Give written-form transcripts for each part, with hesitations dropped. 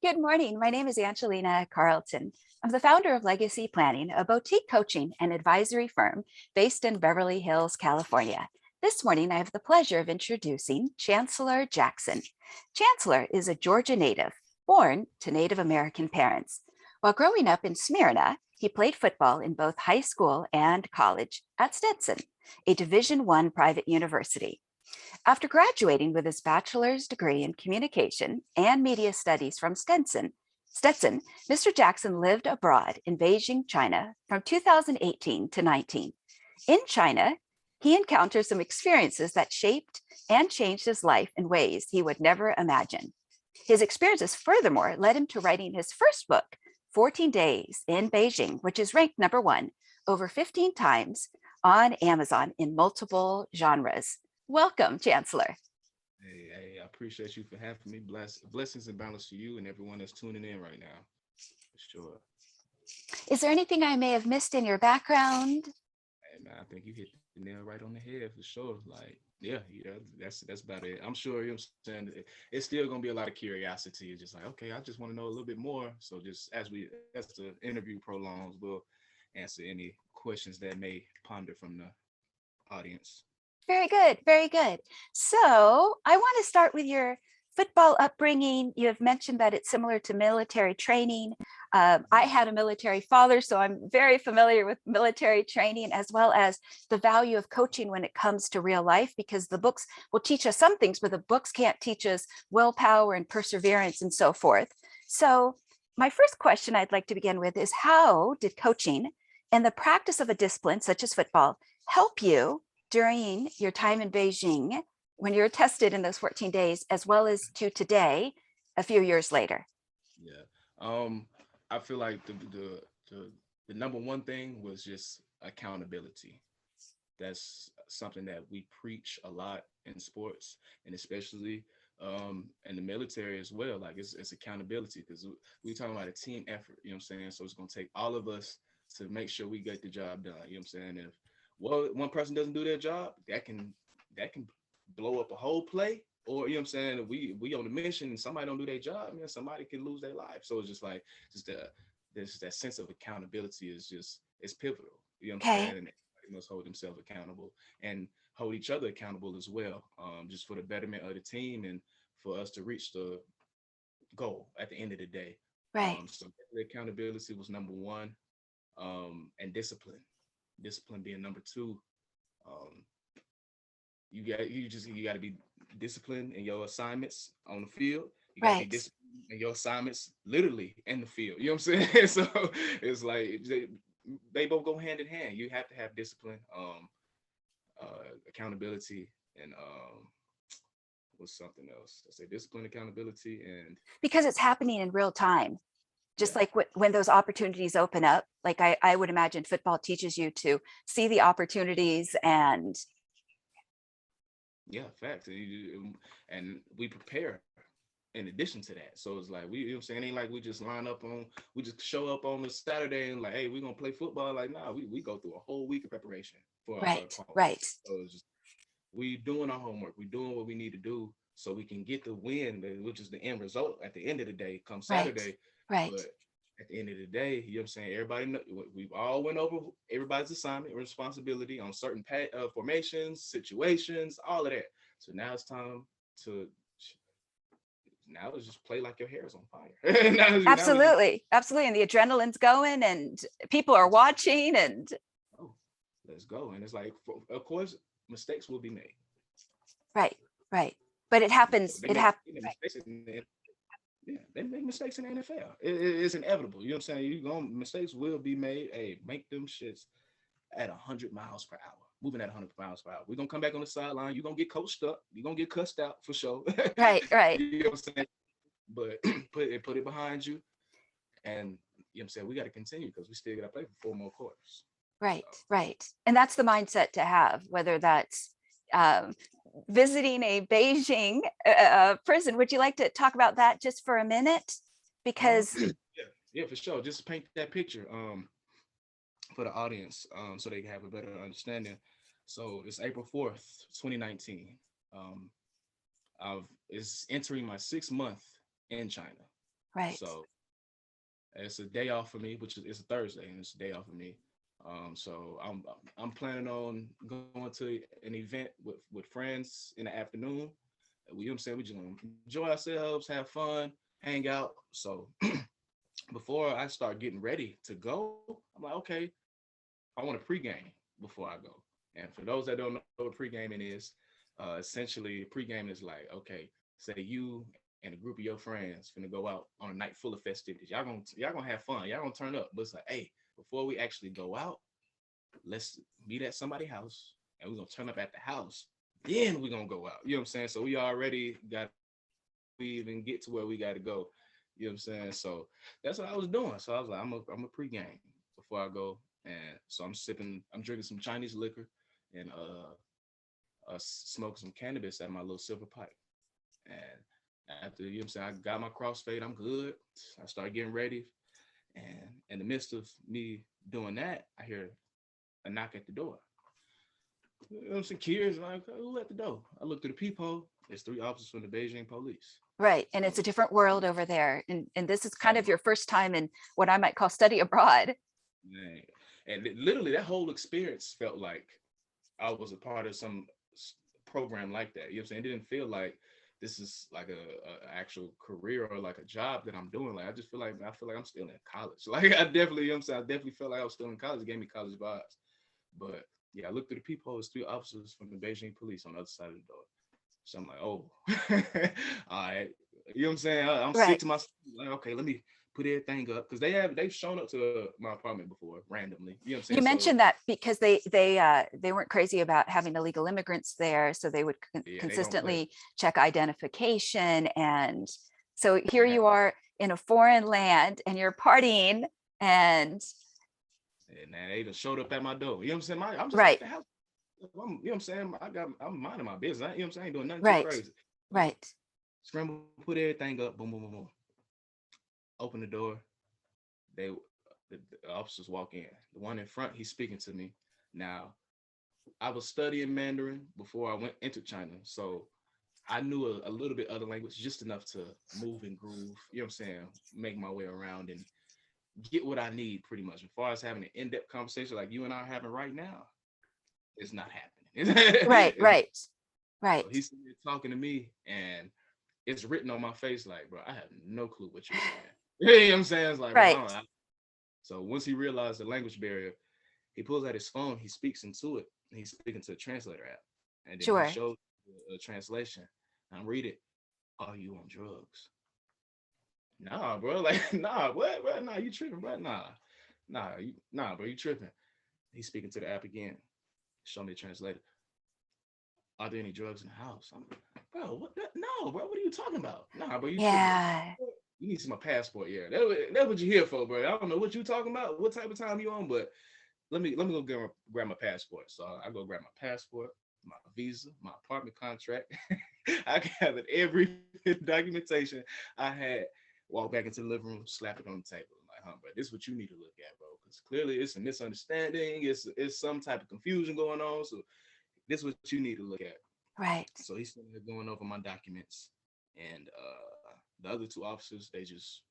Good morning. My name is Angelina Carlton. I'm the founder of Legacy Planning, a boutique coaching and advisory firm based in Beverly Hills, California. This morning, I have the pleasure of introducing Chancellor Jackson. Chancellor is a Georgia native, born to Native American parents. While growing up in Smyrna, he played football in both high school and college at Stetson, a Division I private university. After graduating with his bachelor's degree in communication and media studies from Stetson, Mr. Jackson lived abroad in Beijing, China from 2018 to 19. In China, he encountered some experiences that shaped and changed his life in ways he would never imagine. His experiences, furthermore, led him to writing his first book, 14 Days in Beijing, which is ranked #1 over 15 times on Amazon in multiple genres. Welcome, Chancellor. Hey, I appreciate you for having me. Blessings and balance to you and everyone that's tuning in right now. For sure. Is there anything I may have missed in your background? Hey man, I think you hit the nail right on the head for sure. Like, yeah, that's about it. I'm sure you know what I'm saying it's still gonna be a lot of curiosity. It's just like, okay, I just want to know a little bit more. So just as the interview prolongs, we'll answer any questions that may ponder from the audience. Very good, very good. So I want to start with your football upbringing. You have mentioned that it's similar to military training. I had a military father, so I'm very familiar with military training as well as the value of coaching when it comes to real life, because the books will teach us some things, but the books can't teach us willpower and perseverance and so forth. So my first question I'd like to begin with is, how did coaching and the practice of a discipline such as football help you during your time in Beijing when you were tested in those 14 days, as well as to today, a few years later? Yeah. I feel like the the number one thing was just accountability. That's something that we preach a lot in sports and especially in the military as well. Like it's accountability because we talking about a team effort, you know what I'm saying? So it's gonna take all of us to make sure we get the job done. You know what I'm saying? If one person doesn't do their job, that can blow up a whole play. Or you know what I'm saying? If we on the mission and somebody don't do their job, man, somebody can lose their life. So it's just like just this that sense of accountability is just it's pivotal. You know what I'm saying? Okay. And everybody must hold themselves accountable and hold each other accountable as well, just for the betterment of the team and for us to reach the goal at the end of the day. Right. So the accountability was number one, and discipline being number two. Um, you got to be disciplined in your assignments on the field. You got to be Right. disciplined in your assignments literally in the field. You know what I'm saying? So it's like they both go hand in hand. You have to have discipline, accountability, and what's something else? I say discipline, accountability, and Because it's happening in real time. Just yeah, like when those opportunities open up, like I would imagine football teaches you to see the opportunities and yeah, facts. And we prepare in addition to that. So it's like we, you know what I'm saying? It ain't like we just we just show up on the Saturday and like, hey, we're gonna play football. Like, nah, we go through a whole week of preparation for our right, opponent. right, So it's just we doing our homework, we doing what we need to do so we can get the win, which is the end result at the end of the day, come right, Saturday. right. But at the end of the day, you know what I'm saying? Everybody know, we've all went over everybody's assignment, responsibility on certain formations, situations, all of that. So now it's time to now it's just play like your hair is on fire. now we just Absolutely, absolutely. And the adrenaline's going and people are let's watching and go, let's go. And it's like, of course, mistakes will be made. right, right. But it So happens, they it make happens. mistakes yeah, they make mistakes in the NFL. It's inevitable. You know what I'm saying? Mistakes will be made. Hey, make them shits at 100 miles per hour. Moving at 100 miles per hour. We're gonna come back on the sideline. You're gonna get coached up. You're gonna get cussed out for sure. Right, right, You know what I'm saying? But put it behind you. And you know what I'm saying? We got to continue because we still got to play for 4 more quarters. right, So right. And that's the mindset to have, whether that's um, visiting a Beijing prison. Would you like to talk about that just for a minute? Because, yeah, for sure. Just paint that picture for the audience so they can have a better understanding. So it's April 4th, 2019. Um, I've is entering my 6th month in China. Right. So it's a day off for me, which is it's a Thursday, and it's a day off for me. So I'm planning on going to an event with friends in the afternoon. You know what I'm saying? We just gonna enjoy ourselves, have fun, hang out. So before I start getting ready to go, I'm like, okay, I want a pregame before I go. And for those that don't know what pre-gaming is, essentially pre-gaming is like, okay, say you and a group of your friends finna go out on a night full of festivities. Y'all gonna have fun. Y'all gonna turn up. But it's like, hey, before we actually go out, let's meet at somebody's house and we're gonna turn up at the house. Then we're gonna go out. You know what I'm saying? So we already got we even get to where we gotta go. You know what I'm saying? So that's what I was doing. So I was like, I'm a pregame before I go. And so I'm drinking some Chinese liquor and smoking some cannabis at my little silver pipe. And after, you know what I'm saying, I got my crossfade, I'm good. I started getting ready. And in the midst of me doing that, I hear a knock at the door. You know what I'm saying? Curious, like, who at the door? I look through the peephole. There's 3 officers from the Beijing police. Right. And So, it's a different world over there. And this is kind oh, of your first time in what I might call study abroad. man. And literally, that whole experience felt like I was a part of some program like that. You know what I'm saying? It didn't feel like this is like a actual career or like a job that I'm doing. Like I feel like I'm still in college. Like I definitely, you know what I'm saying? I definitely felt like I was still in college. It gave me college vibes. But yeah, I looked through the peephole, there's 3 officers from the Beijing police on the other side of the door. So I'm like, oh, all right. You know what I'm saying? I'm sick Right. to my like, okay, let me put everything up because they've shown up to my apartment before randomly. You know what I'm saying? You So mentioned that because they weren't crazy about having illegal immigrants there, so they would yeah, they don't play. consistently check identification. And so here I had you are in a foreign land and you're partying and and they even showed up at my door. You know what I'm saying? I'm just at right, the house. You know what I'm saying? I'm minding my business. You know what I'm saying? I ain't doing nothing too right, crazy. So right. scramble, put everything up, boom, boom, boom, boom. Open the door. They the officers walk in. The one in front, he's speaking to me. Now, I was studying Mandarin before I went into China. So I knew a little bit other language, just enough to move and groove, you know what I'm saying? Make my way around and get what I need pretty much. As far as having an in-depth conversation like you and I are having right now, it's not Right, happening. right, right, So he's talking to me and it's written on my face like, bro, I have no clue what you're saying. You know what I'm saying? It's like, bro, right. so once he realized the language barrier, he pulls out his phone, he speaks into it, and he's speaking to a translator app. And then he Sure. shows a translation. I'm reading, are you on drugs? Nah, bro. Like, nah, what? Bro? Nah, you tripping, bro? Nah, bro, you tripping. He's speaking to the app again. Show me the translator. Are there any drugs in the house? I'm like, bro, what? No, bro, what are you talking about? Nah, bro, you tripping. Yeah. You need to see my passport. Yeah, that's what you're here for, bro. I don't know what you talking about, what type of time you on, but let me go grab my passport. So I go grab my passport, my visa, my apartment contract. I gathered every documentation I had. Walk back into the living room, slap it on the table. I'm like, bro, this is what you need to look at, bro. Because clearly it's a misunderstanding. It's some type of confusion going on. So this is what you need to look at. Right. So he's sitting there going over my documents, and the other 2 officers, they just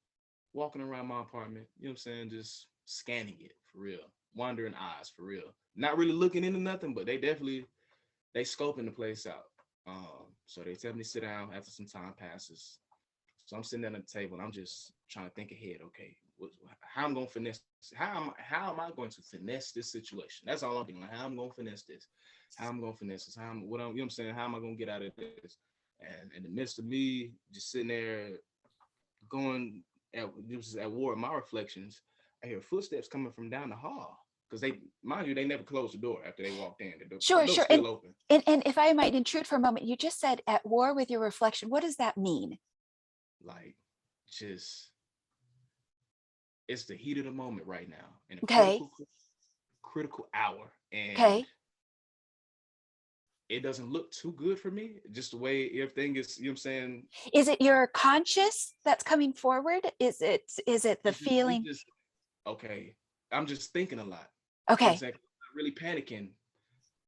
walking around my apartment. You know what I'm saying? Just scanning it for real, wandering eyes for real. Not really looking into nothing, but they scoping the place out. So they tell me to sit down after some time passes. So I'm sitting at the table and I'm just trying to think ahead. Okay, how I'm gonna finesse? How am I going to finesse this situation? That's all I'm thinking. Like, how I'm gonna finesse this? How I'm gonna finesse this? You know what I'm saying? How am I gonna get out of this? And in the midst of me just sitting there going at war with my reflections, I hear footsteps coming from down the hall. Because mind you, they never closed the door after they walked in. The Sure, door's sure. still open. And if I might intrude for a moment, you just said at war with your reflection. What does that mean? Like, just it's the heat of the moment right now in a Okay. critical hour. And Okay. it doesn't look too good for me. Just the way everything is, you know what I'm saying? Is it your conscious that's coming forward? Is it the It's feeling? just okay. I'm just thinking a lot. You know what I'm Okay. saying? I'm not really panicking,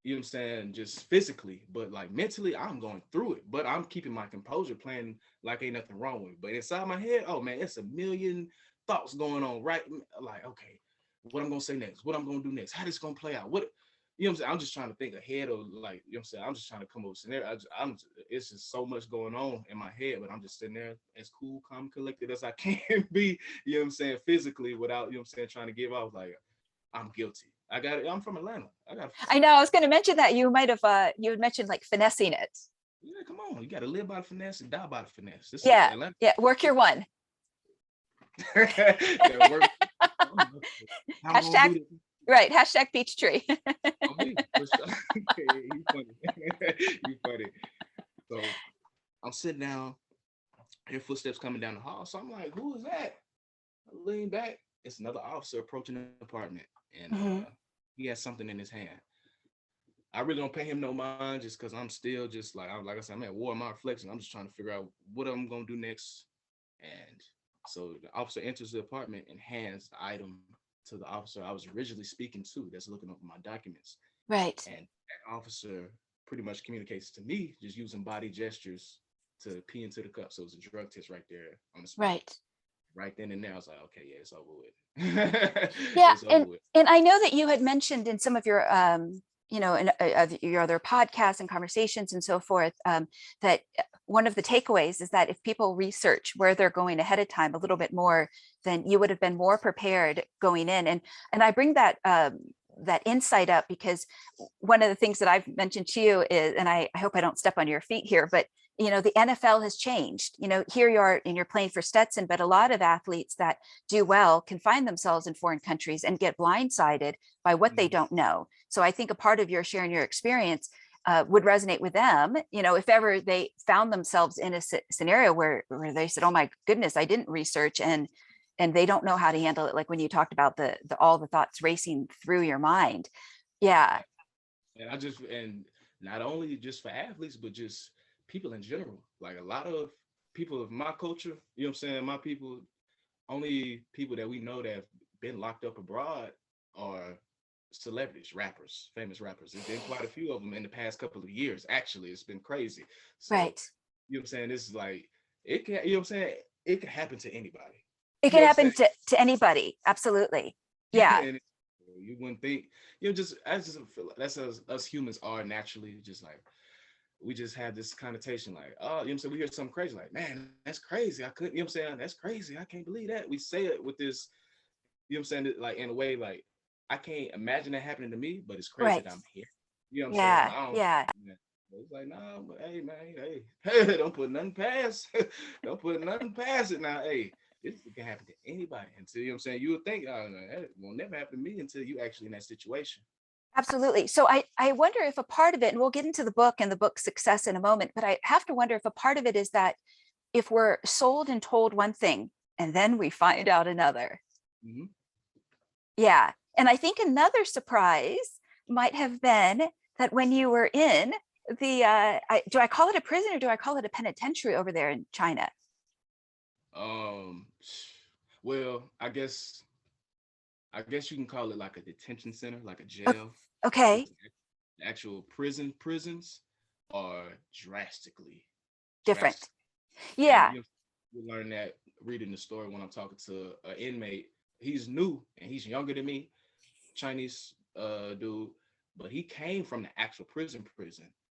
you know what I'm saying, just physically, but like mentally, I'm going through it. But I'm keeping my composure, playing like ain't nothing wrong with it. But inside my head, oh man, it's a million thoughts going on, right? Like, okay, what I'm gonna say next, what I'm gonna do next, how this gonna play out, what, you know what I'm saying? I'm just trying to think ahead of, like, you know what I'm saying? I'm just trying to come up with scenario. It's just so much going on in my head, but I'm just sitting there as cool, calm, collected as I can be, you know what I'm saying, physically, without, you know what I'm saying, trying to give off like I'm guilty. I got it. I'm from Atlanta. I got, I know I was going to mention that you might have you had mentioned like finessing it. yeah, come on. You got to live by the finesse and die by the finesse. This is Yeah, Atlanta. yeah. Work your one. Yeah, work. I'm gonna Hashtag do this. right. Hashtag peach tree. On me, for sure. You funny. You funny. So I'm sitting down, hear footsteps coming down the hall. So I'm like, who is that? I lean back. It's another officer approaching the apartment, and Mhm. he has something in his hand. I really don't pay him no mind, just because I'm still just like I said, I'm at war in my reflection. I'm just trying to figure out what I'm gonna do next. And so the officer enters the apartment and hands the item to the officer I was originally speaking to, that's looking over my documents. Right. And that officer pretty much communicates to me just using body gestures to pee into the cup. So it's a drug test right there on the spot. Right. Right then and there, I was like, okay, yeah, it's over with. Yeah, It's over with. and I know that you had mentioned in some of your you know, in your other podcasts and conversations and so forth, that one of the takeaways is that if people research where they're going ahead of time a little bit more, then you would have been more prepared going in. And I bring that that insight up because one of the things that I've mentioned to you is, and I hope I don't step on your feet here, but you know, the NFL has changed. You know, here you are and you're playing for Stetson, but a lot of athletes that do well can find themselves in foreign countries and get blindsided by what they don't know. So I think a part of your sharing your experience would resonate with them. You know, if ever they found themselves in a scenario where they said, "Oh my goodness, I didn't research," and they don't know how to handle it, like when you talked about the all the thoughts racing through your mind. Yeah. And I just, and not only just for athletes, but just people in general. Like a lot of people of my culture, you know what I'm saying? My people, only people that we know that have been locked up abroad are celebrities, rappers, famous rappers. There's been quite a few of them in the past couple of years. Actually, it's been crazy. So, Right. you know what I'm saying? This is like, it can, you know what I'm saying? It can happen to anybody. It You know can what I'm happen to anybody. Absolutely. Yeah. saying? And you wouldn't think, you know, just I just feel like that's us humans are naturally just like, we just have this connotation like, oh, you know what I'm saying? We hear something crazy, like, man, that's crazy. I couldn't, you know what I'm saying? That's crazy. I can't believe that. We say it with this, you know what I'm saying? Like in a way, like, I can't imagine that happening to me, but it's crazy Right. that I'm here. You know what I'm saying? Yeah. I don't, Yeah. yeah. It's like, nah, but hey, man, hey, don't put nothing past, don't put nothing past it now. Hey, this can happen to anybody until, you know what I'm saying? You would think, oh, no, that will never happen to me until you actually in that situation. Absolutely. So I wonder if a part of it, and we'll get into the book and the book's success in a moment, but I have to wonder if a part of it is that if we're sold and told one thing and then we find out another. Mm-hmm. Yeah. And I think another surprise might have been that when you were in the, do I call it a prison or do I call it a penitentiary over there in China? Um, well, I guess you can call it like a detention center, like a jail, Okay. because the actual prisons are Different. drastic. And Yeah. you learn that reading the story when I'm talking to an inmate. He's new and he's younger than me, Chinese dude, but he came from the actual prison.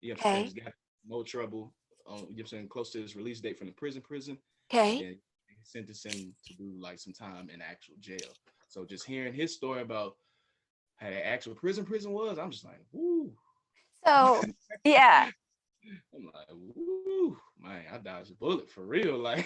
You know what I'm saying? Okay. Just got no trouble. You know what I'm saying? Close to his release date from the prison, and Okay. then sentenced him to do like some time in actual jail. So just hearing his story about how the actual prison was, I'm just like, woo. So, yeah. I'm like, woo, man, I dodged a bullet for real. Like,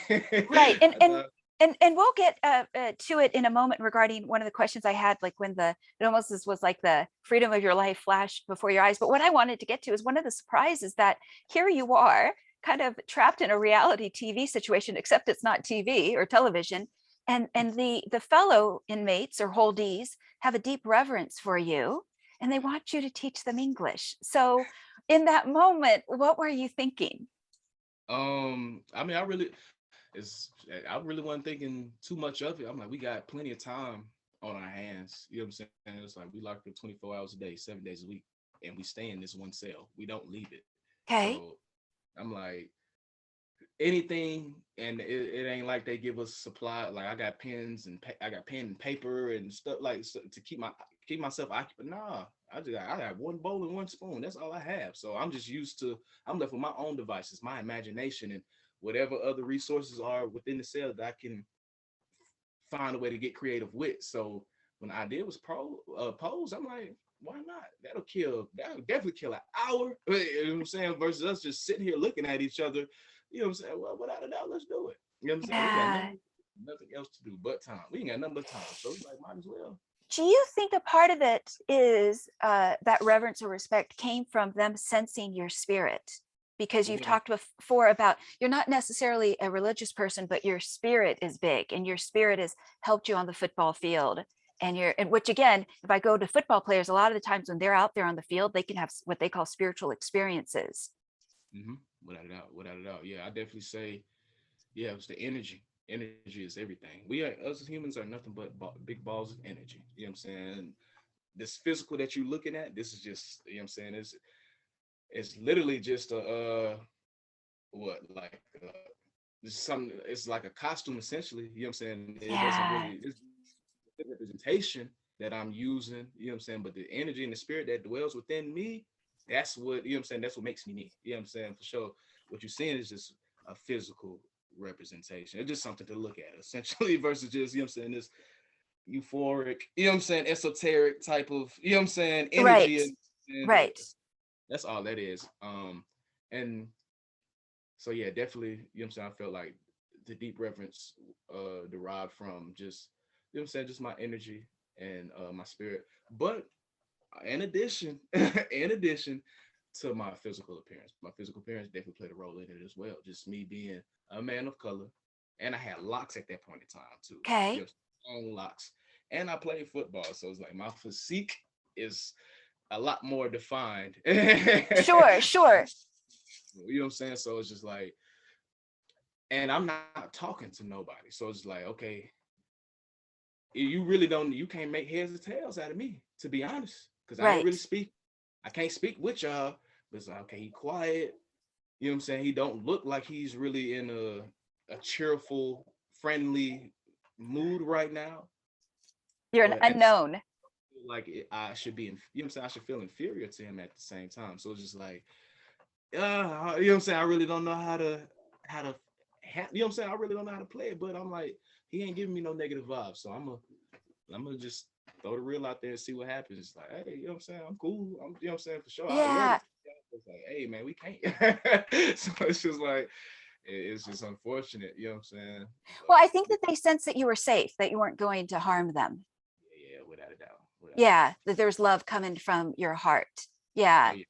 Right. I dodged. And we'll get to it in a moment regarding one of the questions I had, like when it almost was like the freedom of your life flashed before your eyes. But what I wanted to get to is one of the surprises that here you are kind of trapped in a reality TV situation, except it's not TV or television. And the fellow inmates or holdees have a deep reverence for you and they want you to teach them English. So in that moment, what were you thinking? I mean, it's, I really wasn't thinking too much of it. I'm like, we got plenty of time on our hands. You know what I'm saying? It's like we locked up 24 hours a day, 7 days a week. and we stay in this one cell. We don't leave it. Okay. So I'm like, anything, and it ain't like they give us supply. Like I got pens and I got pen and paper and stuff like so, to keep myself occupied. Nah, I have one bowl and one spoon. That's all I have. So I'm left with my own devices, my imagination, and whatever other resources are within the cell that I can find a way to get creative with. So when the idea was posed, I'm like, why not? That'll definitely kill an hour. You know what I'm saying? Versus us just sitting here looking at each other. You know what I'm saying? Well, without a doubt, let's do it. You know what I'm saying? We got Yeah. nothing else to do but time. We ain't got nothing but time. So it's like, might as well. Do you think a part of it is that reverence or respect came from them sensing your spirit? Because you've talked before about you're not necessarily a religious person, but your spirit is big and your spirit has helped you on the football field. And which again, if I go to football players, a lot of the times when they're out there on the field, they can have what they call spiritual experiences. Mm-hmm. Without a doubt. Yeah, I definitely say, yeah, it's the energy. Energy is everything. Us as humans are nothing but big balls of energy. You know what I'm saying? This physical that you're looking at, this is just, you know what I'm saying? It's literally just what, like, it's like a costume essentially. You know what I'm saying? It doesn't Yeah. really, it's the representation that I'm using, you know what I'm saying? But the energy and the spirit that dwells within me, that's what, you know what I'm saying? That's what makes me me. You know what I'm saying? For sure. What you're seeing is just a physical representation. It's just something to look at essentially versus just, you know what I'm saying, this euphoric, you know what I'm saying, esoteric type of, you know what I'm saying, Right. energy. And Right. that's all that is. And so yeah, definitely, you know what I'm saying, I felt like the deep reverence derived from just, you know what I'm saying, just my energy and my spirit. But in addition, in addition to my physical appearance definitely played a role in it as well. Just me being a man of color, and I had locks at that point in time too. Okay. Just long locks, and I played football, so it's like my physique is a lot more defined. You Sure. Sure. know what I'm saying? So it's just like, and I'm not talking to nobody, so it's like, okay, you can't make heads or tails out of me, to be honest, because I ain't Right. really speak. I can't speak with y'all, but it's like, okay, he quiet. You know what I'm saying? He don't look like he's really in a cheerful, friendly mood right now. You're an But unknown. like I should be, you know what I'm saying? I should feel inferior to him at the same time. So it's just like, you know what I'm saying? I really don't know you know what I'm saying? I really don't know how to play it, but I'm like, he ain't giving me no negative vibes. So I'm gonna just throw the real out there and see what happens. It's like, hey, you know what I'm saying? I'm cool. You know what I'm saying? For sure. I would love Yeah. it. It's like, hey man, we can't. So it's just like, it's just unfortunate, you know what I'm saying? Well, But I think that they sensed that you were safe, that you weren't going to harm them. yeah, without a doubt. Without a doubt. Yeah, that there's love coming from your heart. Oh Yeah. yeah.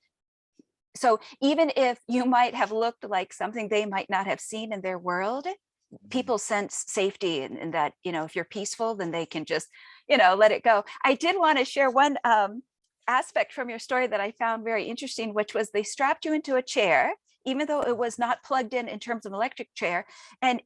So even if you might have looked like something they might not have seen in their world, Mhm. people sense safety and that, if you're peaceful, then they can just, let it go. I did want to share one aspect from your story that I found very interesting, which was they strapped you into a chair, even though it was not plugged in terms of electric chair. And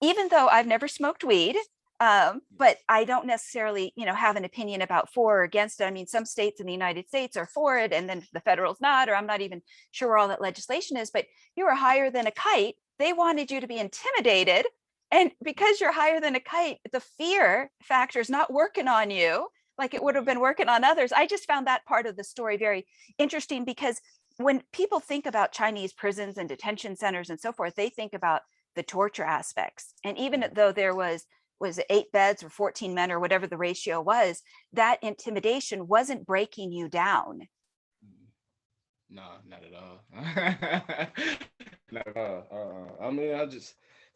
even though I've never smoked weed, but I don't necessarily, have an opinion about for or against it. I mean, some states in the United States are for it, and then the federal's not, or I'm not even sure where all that legislation is, but you were higher than a kite. They wanted you to be intimidated. And because you're higher than a kite, the fear factor is not working on you like it would have been working on others. I just found that part of the story very interesting because when people think about Chinese prisons and detention centers and so forth, they think about the torture aspects. And even though there was 8 beds or 14 men or whatever the ratio was, that intimidation wasn't breaking you down. Nah, not at all. Not at all. I mean,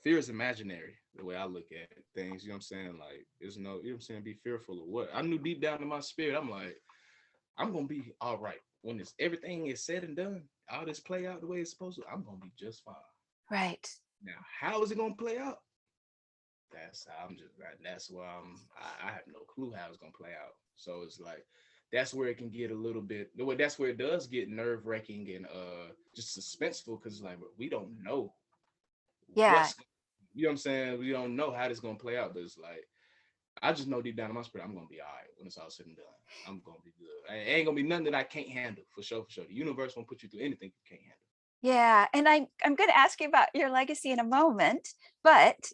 fear is imaginary, the way I look at things. You know what I'm saying? Like, there's no, you know what I'm saying, be fearful of what? I knew deep down in my spirit, I'm like, I'm going to be all right. When everything is said and done, all this play out the way it's supposed to, I'm going to be just fine. Right. Now, how is it going to play out? That's why I have no clue how it's going to play out. So it's like, that's where it can get a little bit, that's where it does get nerve wracking and just suspenseful because like we don't know Yeah. you know what I'm saying? We don't know how this gonna play out, but it's like I just know deep down in my spirit, I'm gonna be all right when it's all said and done. I'm gonna be good. It ain't gonna be nothing that I can't handle, for sure, for sure. The universe won't put you through anything you can't handle. Yeah, and I'm going to ask you about your legacy in a moment, but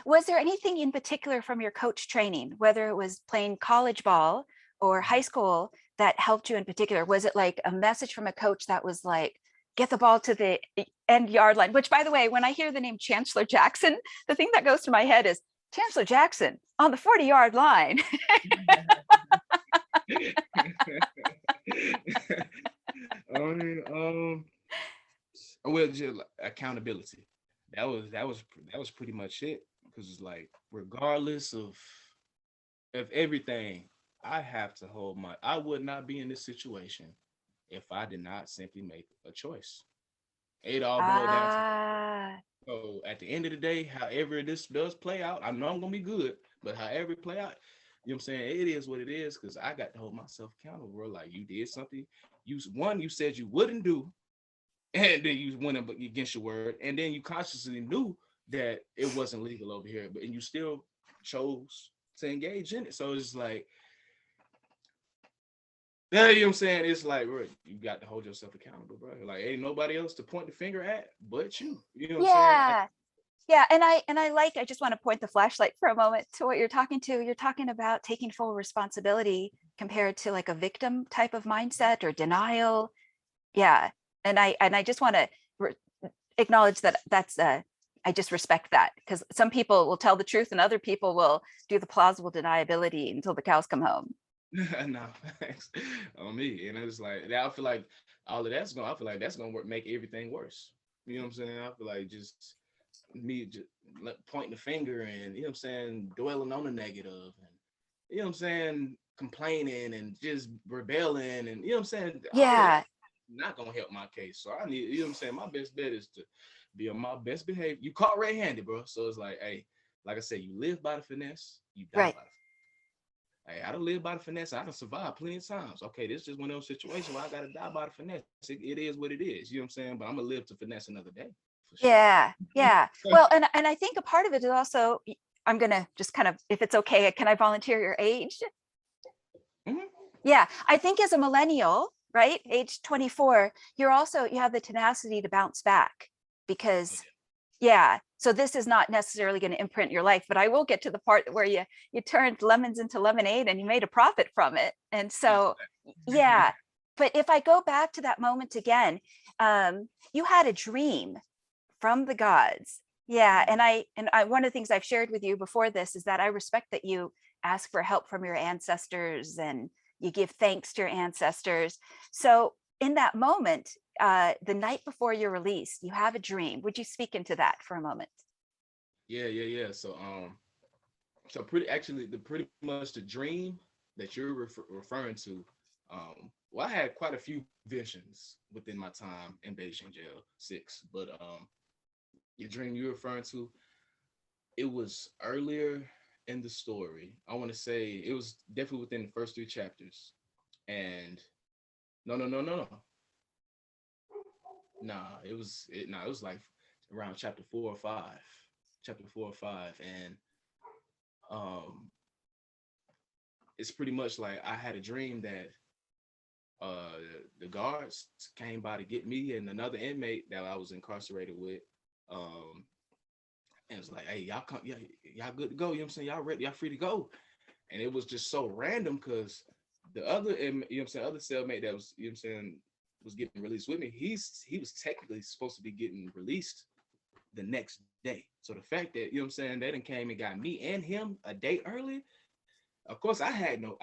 was there anything in particular from your coach training, whether it was playing college ball or high school, that helped you in particular? Was it like a message from a coach that was like, get the ball to the end yard line? Which, by the way, when I hear the name Chancellor Jackson, the thing that goes to my head is Chancellor Jackson on the 40-yard line. Well, just accountability. That was pretty much it. Because it's like, regardless of everything, I would not be in this situation if I did not simply make a choice. It all boiled down to that. So at the end of the day, however this does play out, I know I'm gonna be good, but however it play out, you know what I'm saying? It is what it is, because I got to hold myself accountable, bro. Like, you did something. You said you wouldn't do, and then you went against your word, and then you consciously knew that it wasn't legal over here, and you still chose to engage in it. So it's like, yeah, you know what I'm saying? It's like, bro, you got to hold yourself accountable, bro. Like, ain't nobody else to point the finger at but you. You know what I'm saying? Yeah, I just want to point the flashlight for a moment to what you're talking to. You're talking about taking full responsibility compared to like a victim type of mindset or denial. Yeah, and I just want to acknowledge that I just respect that, because some people will tell the truth and other people will do the plausible deniability until the cows come home. No, thanks on me. And it's like, I feel like I feel like that's gonna make everything worse. You know what I'm saying? I feel like just me just pointing the finger, and you know what I'm saying, dwelling on the negative, and you know what I'm saying, complaining and just rebelling, and you know what I'm saying, all of Yeah, that not gonna help my case. So I need, you know what I'm saying, my best bet is to be on my best behavior. You caught red-handed, bro. So it's like, hey, like I said, you live by the finesse, you die right. by the Hey, I don't live by the finesse. I done survived plenty of times. Okay, this is just one of those situations where I gotta die by the finesse. It is what it is. You know what I'm saying? But I'm gonna live to finesse another day for sure. Yeah. Well, and I think a part of it is also, I'm gonna just kind of, if it's okay, can I volunteer your age? Mhm. Yeah, I think as a millennial, right, age 24, you have the tenacity to bounce back, Oh, because yeah, so this is not necessarily going to imprint your life, but I will get to the part where you turned lemons into lemonade and you made a profit from it. And so yeah. yeah, but if I go back to that moment again, you had a dream from the gods. Yeah, and I one of the things I've shared with you before this is that I respect that you ask for help from your ancestors and you give thanks to your ancestors. So in that moment, the night before your release, you have a dream. Would you speak into that for a moment? Yeah. So pretty much the dream that you're referring to. Well, I had quite a few visions within my time in Beijing jail 6, but your dream you're referring to, it was earlier in the story. I want to say it was definitely within the first 3 chapters. And no. It was like around chapter 4 or 5. Chapter 4 or 5. And um it's pretty much like I had a dream that uh the guards came by to get me and another inmate that I was incarcerated with. Um and it's like, hey, y'all come, yeah, y'all good to go, you know what I'm saying? Y'all ready, y'all free to go. And it was just so random because the other, you know what I'm saying, other cellmate that was, you know what I'm saying, was getting released with me, he was technically supposed to be getting released the next day. So the fact that, you know what I'm saying, they done came and got me and him a day early, of course I haven't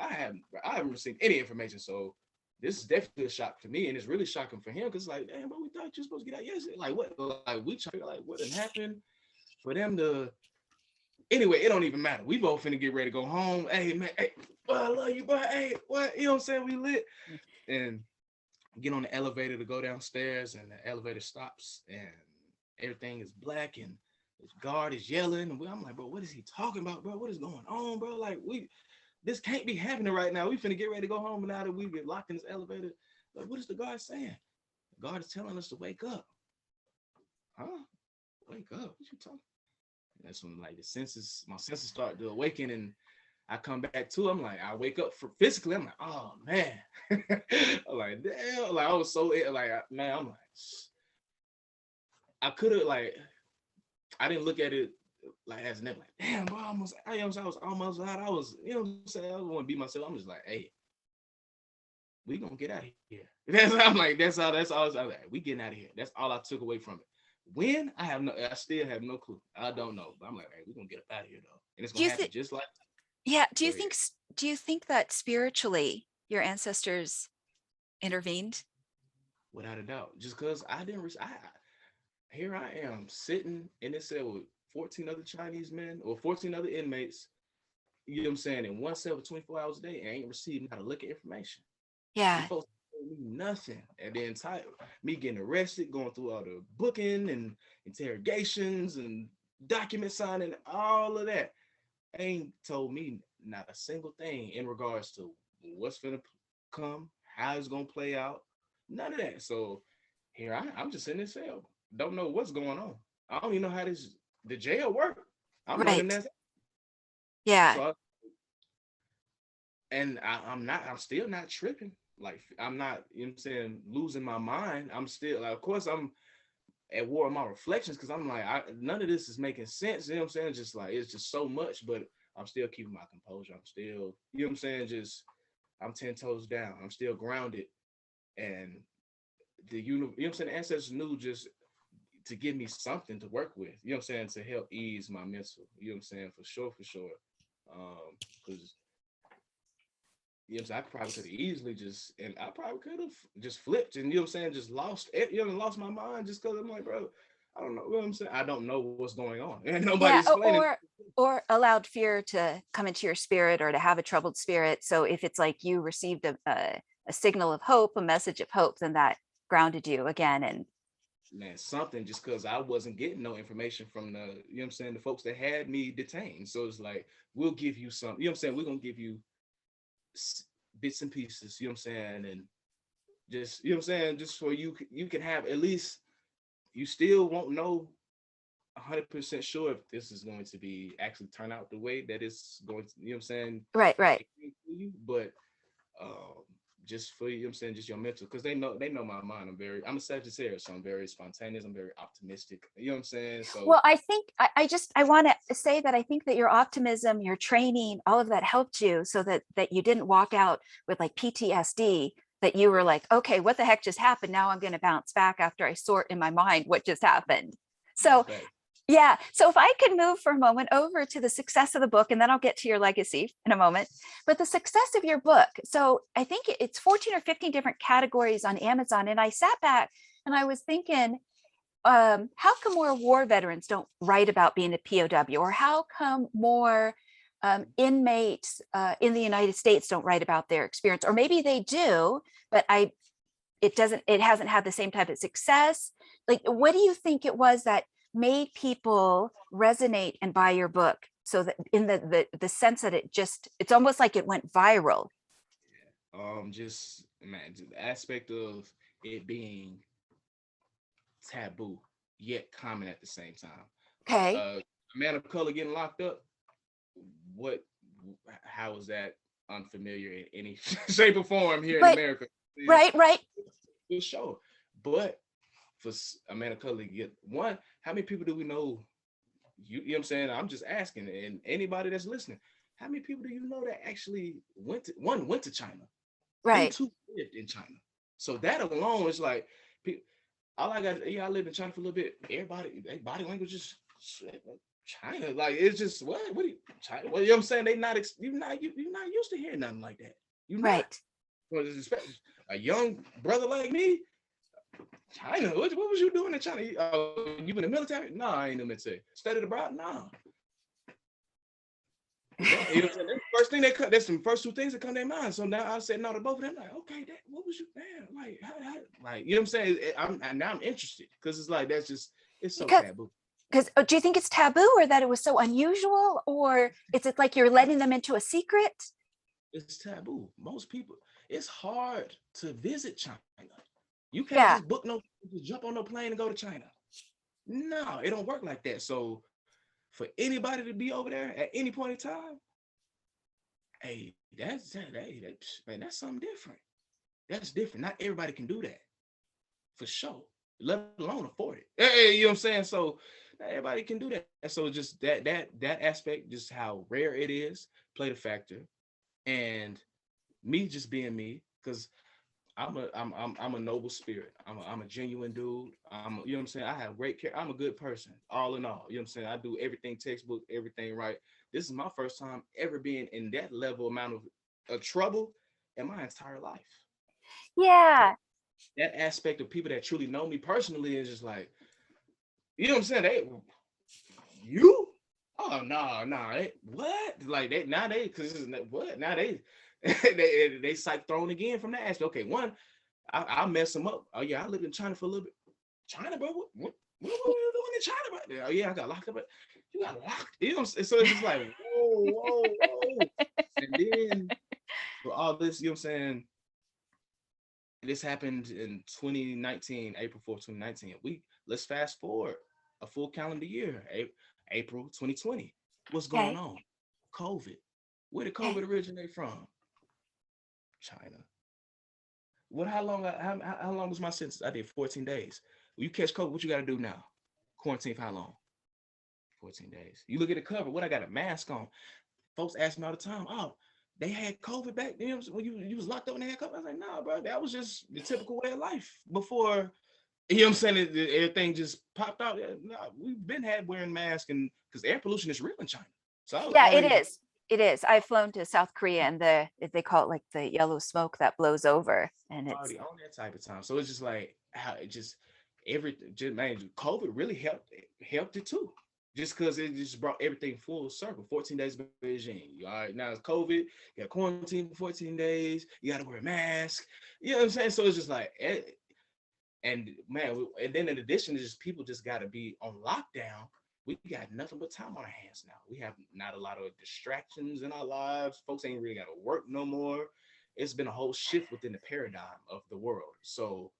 received any information. So this is definitely a shock to me, and it's really shocking for him because like, damn, bro, we thought you were supposed to get out yesterday. Like what? Like we try to figure like what had happened for them to. Anyway, it don't even matter. We both finna get ready to go home. Hey man, hey, boy, I love you, bro. Hey, what? You know what I'm saying? We lit. And get on the elevator to go downstairs, and the elevator stops, and everything is black, and his guard is yelling. And I'm like, bro, what is he talking about, bro? What is going on, bro? Like, this can't be happening right now. We finna get ready to go home, and now that we get locked in this elevator, like, what is the guard saying? The guard is telling us to wake up. Huh? Wake up? What you talking? That's when like my senses start to awaken, and I come back to, I'm like, I wake up for physically, I'm like, oh man. I'm like, damn, like I was so like, man, I'm like, I could have like, I didn't look at it like as never like, damn, bro, I was almost out. I was, you know what I'm saying? I don't want to be myself. I'm just like, hey, we gonna get out of here. I'm like, that's all. I was like, we getting out of here. That's all I took away from it. When I still have no clue. I don't know. But I'm like, hey, we're gonna get up out of here though. And it's Do gonna you happen think, just like yeah, go ahead. do you think that spiritually your ancestors intervened? Without a doubt. Just because I didn't here I am sitting in this cell with 14 other Chinese men or 14 other inmates, you know what I'm saying, in one cell for 24 hours a day and ain't receiving not a lick of information. These Yeah. folks told me nothing. And then me getting arrested, going through all the booking and interrogations and document signing, all of that, ain't told me not a single thing in regards to what's gonna come, how it's gonna play out, none of that. So here I'm just in this cell, don't know what's going on. I don't even know how the jail work. I'm learning Right. that. Yeah. So I'm still not tripping. Like I'm not, you know what I'm saying, losing my mind. I'm still like, of course I'm at war with my reflections because I'm like, none of this is making sense. You know what I'm saying? Just like it's just so much, but I'm still keeping my composure. I'm still, you know what I'm saying, just I'm 10 toes down. I'm still grounded. And you know what I'm saying, the ancestors knew just to give me something to work with, you know what I'm saying, to help ease my mental, you know what I'm saying, for sure. Because you know what I'm saying, I probably could have easily I probably could have just flipped and, you know what I'm saying, just lost it, you know, lost my mind just because I'm like, bro, I don't know, you know what I'm saying, I don't know what's going on and nobody Yeah. explaining. Or allowed fear to come into your spirit or to have a troubled spirit. So if it's like you received a signal of hope, a message of hope, then that grounded you again. And Man, something, just because I wasn't getting no information from the, you know what I'm saying, the folks that had me detained. So it's like, we'll give you some, you know what I'm saying, we're going to give you bits and pieces, you know what I'm saying, and just, you know what I'm saying, just for you can have at least, you still won't know 100% sure if this is going to be actually turn out the way that it's going to, you know what I'm saying, right, right. but um just for, you know what I'm saying, just your mental, because they know my mind. I'm a Sagittarius, so I'm very spontaneous, I'm very optimistic, you know what I'm saying, so Well, I think I want to say that I think that your optimism, your training, all of that helped you so that you didn't walk out with like PTSD, that you were like, okay, what the heck just happened? Now I'm going to bounce back after I sort in my mind what just happened. So fact. yeah. So if I could move for a moment over to the success of the book, and then I'll get to your legacy in a moment, but the success of your book. So I think it's 14 or 15 different categories on Amazon. And I sat back and I was thinking, how come more war veterans don't write about being a POW? Or how come more inmates in the United States don't write about their experience? Or maybe they do, but it hasn't had the same type of success. Like, what do you think it was that made people resonate and buy your book, so that in the sense that it's almost like it went viral? Just, man, just the aspect of it being taboo yet common at the same time. Okay. A man of color getting locked up, what how is that unfamiliar in any shape or form here in But America? right, right. For sure. But for a man of color to get one, how many people do we know? You know what I'm saying? I'm just asking, and anybody that's listening, how many people do you know that actually went to China, then Right. two lived in China? So that alone is like, all I got, yeah, I lived in China for a little bit. Everybody, their body language is China. Like, it's just what do you China? Well, you know what I'm saying? You're not used to hearing nothing like that. You're not. Right. Well, especially a young brother like me, China. What was you doing in China? You in the military? No, I ain't in the military. Studied abroad? No. You know what I'm saying? That's the first two things that come to their mind. So now I said no to both of them. Like, okay, what was you, man? Like, how, like, you know what I'm saying? Now I'm interested because it's like it's so Because taboo. do you think it's taboo, or that it was so unusual, or is it like you're letting them into a secret? It's taboo. Most people, it's hard to visit China. You can't Yeah. just just jump on no plane and go to China. No, it don't work like that. So for anybody to be over there at any point in time, hey, man, that's something different. That's different. Not everybody can do that for sure, let alone afford it. Hey, you know what I'm saying? So not everybody can do that. So just that aspect, just how rare it is, played a factor. And me just being me, because I'm a noble spirit. I'm a genuine dude. You know what I'm saying? I have great care. I'm a good person, all in all. You know what I'm saying? I do everything textbook, everything right. This is my first time ever being in that level amount of trouble in my entire life. So Yeah. that aspect of people that truly know me personally is just like, you know what I'm saying? You? Oh no, no, what? Like because what? Now they psych thrown again from that aspect. Okay, one, I mess them up. Oh yeah, I lived in China for a little bit. China, bro? What were you doing in China, bro? Oh yeah, I got locked up. But you got locked. You know what I'm saying? So it's just like, whoa. And then for all this, you know what I'm saying? This happened in 2019, April 4th, 2019. Let's fast forward a full calendar year, April 2020. What's going Okay. on? COVID. Where did Okay. COVID originate from? China. What? How long was my sentence? I did 14 days. When you catch COVID, what you got to do now? Quarantine for how long? 14 days. You look at the cover. What I got a mask on. Folks ask me all the time. Oh, they had COVID back then when you was locked up and they had COVID. I was like, nah, bro. That was just the typical way of life before. You know what I'm saying? Everything just popped out. Yeah, nah, we've been wearing masks and because air pollution is real in China. So I was Yeah, it already is. It is. I've flown to South Korea and they call it like the yellow smoke that blows over and it's already on that type of time. So it's just like how it just man, COVID really helped it too. Just because it just brought everything full circle. 14 days in Beijing. All right, now it's COVID. You got quarantine for 14 days. You got to wear a mask. You know what I'm saying? So it's just like, and man, and then in addition to just people just got to be on lockdown. We got nothing but time on our hands now. We have not a lot of distractions in our lives. Folks ain't really got to work no more. It's been a whole shift within the paradigm of the world. So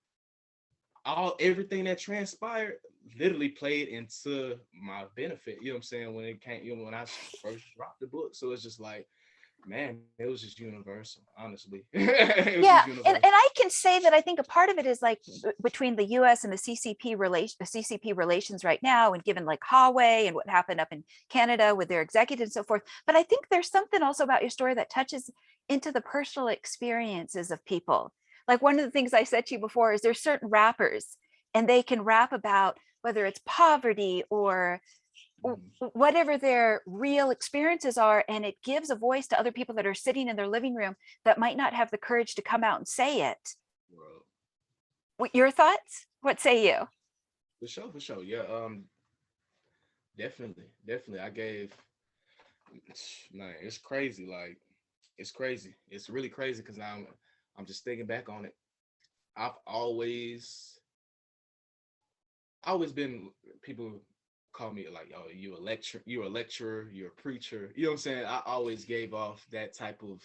everything that transpired literally played into my benefit. You know what I'm saying? When it came, when I first dropped the book. So it's just like, man, it was just universal, honestly. It was yeah, just and universal. I can say that I think a part of it is like between the US and the CCP relations right now, and given like Huawei and what happened up in Canada with their executives and so forth. But I think there's something also about your story that touches into the personal experiences of people. Like one of the things I said to you before is there's certain rappers and they can rap about whether it's poverty or Mhm. whatever their real experiences are, and it gives a voice to other people that are sitting in their living room that might not have the courage to come out and say it. Well, What your thoughts? What say you? for sure. Yeah, definitely. I gave, man, it's crazy. Like, it's crazy. It's really crazy because I'm just thinking back on it. I've always been people call me like, oh, you're a lecturer, you're a preacher. You know what I'm saying? I always gave off that type of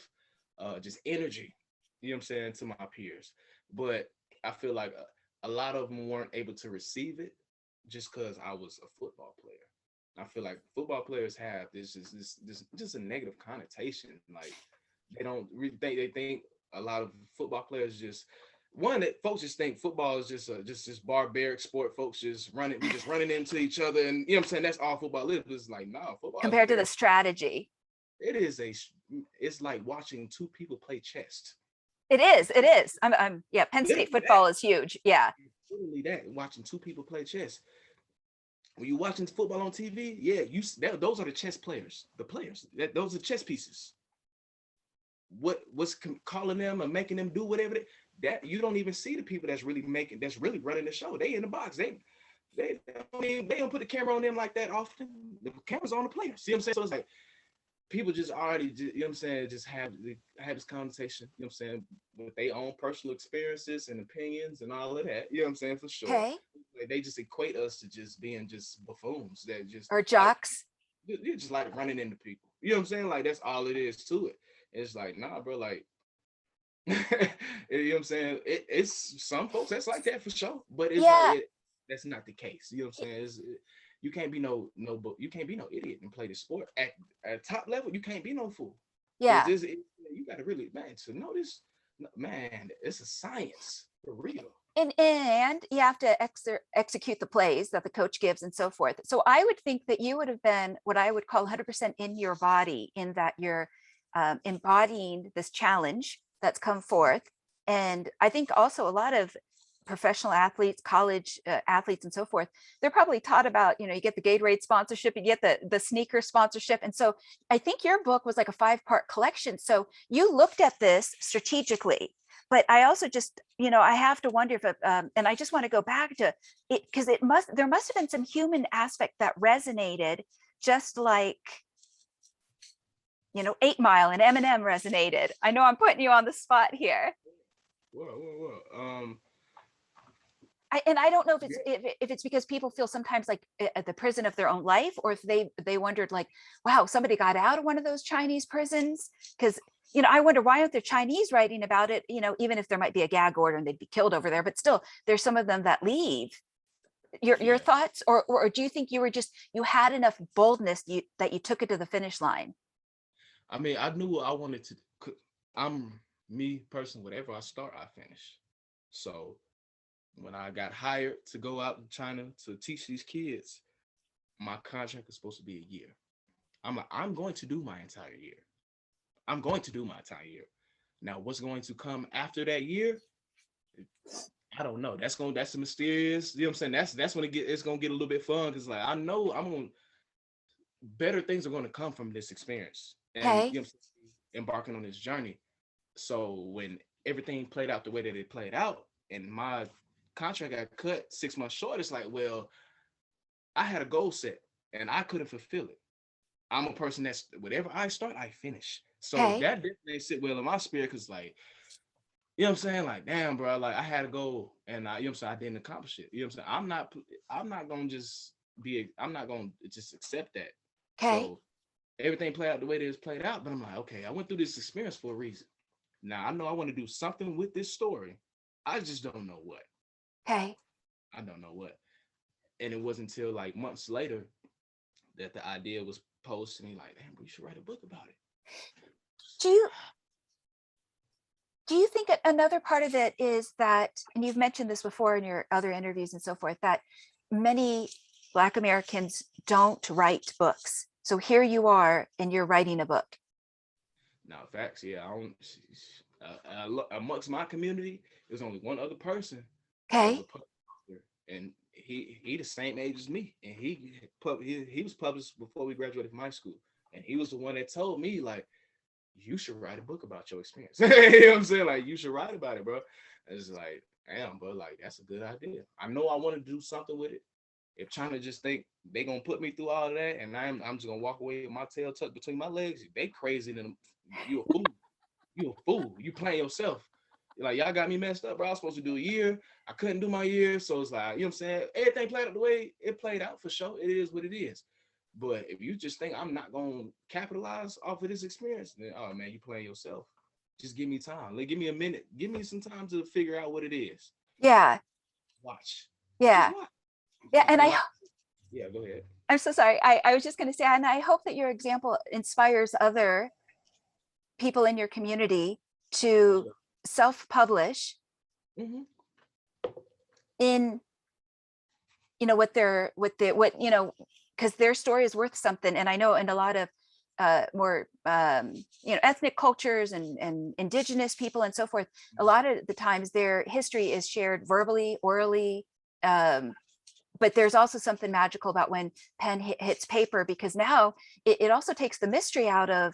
just energy, you know what I'm saying, to my peers. But I feel like a lot of them weren't able to receive it just because I was a football player. I feel like football players have this just a negative connotation. Like they don't really think they think a lot of football players just one that folks just think football is just a just barbaric sport. Folks we just running into each other, and you know what I'm saying. That's all football is. But it's like no, football is Compared to the very. strategy. It is it's like watching two people play chess. It is. It is. Yeah. Penn State Literally that. football is huge. Yeah. Literally that. Watching two people play chess. When you're watching football on TV, yeah, those are the chess players. The players. Those are chess pieces. What's calling them or making them do whatever that you don't even see the people that's really running the show. They in the box. They don't put the camera on them like that often. The camera's on the players. See what I'm saying? So it's like people just already, you know what I'm saying, just have this conversation, you know what I'm saying, with their own personal experiences and opinions and all of that. You know what I'm saying? For sure. Okay. Like, they just equate us to just being just buffoons that just Or like jocks. you're just like running into people. You know what I'm saying? Like that's all it is to it. It's like, nah, bro, like you know what I'm saying? It's some folks that's like that for sure, but it's like Yeah. that's not the case. You know what I'm saying? You can't be no idiot and play the sport at top level. You can't be no fool. Yeah. You got to really, man, to know this, man, it's a science for real. And you have to execute the plays that the coach gives and so forth. So I would think that you would have been what I would call 100% in your body, in that you're embodying this challenge that's come forth. And I think also a lot of professional athletes, college athletes and so forth, they're probably taught about, you get the Gatorade sponsorship, you get the sneaker sponsorship. And so I think your book was like a 5-part collection. So you looked at this strategically. But I also just, I have to wonder if, and I just want to go back to it, because there must have been some human aspect that resonated, just like, 8 Mile and Eminem resonated. I know I'm putting you on the spot here. Whoa. And I don't know if it's because people feel sometimes like at the prison of their own life, or if they wondered like, wow, somebody got out of one of those Chinese prisons. Because I wonder, why aren't the Chinese writing about it? Even if there might be a gag order and they'd be killed over there, but still, there's some of them that leave. Your thoughts, or do you think you had enough boldness that you took it to the finish line? I mean, I knew I wanted to. I'm me personally. Whatever I start, I finish. So when I got hired to go out to China to teach these kids, my contract was supposed to be a year. I'm going to do my entire year. I'm going to do my entire year. Now, what's going to come after that year? I don't know. That's a mysterious. You know what I'm saying? That's when it's gonna get a little bit fun, because like I know better things are going to come from this experience, and Okay. embarking on this journey. So when everything played out the way that it played out, and my contract got cut 6 months short, it's like, well, I had a goal set and I couldn't fulfill it. I'm a person that's whatever I start, I finish. So Okay. that definitely sit well in my spirit, because like, you know what I'm saying? Like, damn, bro, like I had a goal and I, you know what I'm saying, I didn't accomplish it. You know what I'm saying? I'm not gonna just accept that. Okay. So everything played out the way that it's played out, but I'm like, okay, I went through this experience for a reason. Now I know I want to do something with this story. I just don't know what. Okay. I don't know what. And it wasn't until like months later that the idea was posed to me, like, damn, we should write a book about it. Do you do you think another part of it is that, and you've mentioned this before in your other interviews and so forth, that many Black Americans don't write books? So here you are and you're writing a book. Now, facts, yeah, I don't. Amongst my community, there's only one other person that was a Okay. publisher, and he the same age as me, and he was published before we graduated from high school, and he was the one that told me like, you should write a book about your experience. You know what I'm saying? Like, you should write about it, bro. It's like, damn, bro, like that's a good idea. I know I want to do something with it. If China just think they gonna put me through all of that, and I'm just gonna walk away with my tail tucked between my legs, they crazy. Then you a fool. You a fool. You playing yourself. You're like, y'all got me messed up, bro. I was supposed to do a year. I couldn't do my year. So it's like, you know what I'm saying? Everything played out the way it played out for sure. It is what it is. But if you just think I'm not gonna capitalize off of this experience, then oh man, you playing yourself. Just give me time. Like, give me a minute. Give me some time to figure out what it is. Yeah. Watch. Just Yeah. watch. Yeah. And And like, yeah, go ahead. I'm so sorry. I was just going to say, and I hope that your example inspires other people in your community to self-publish Mm-hmm. in, because their story is worth something. And I know in a lot of more ethnic cultures and indigenous people and so forth, a lot of the times their history is shared verbally, orally, but there's also something magical about when pen hits paper, because now it also takes the mystery out of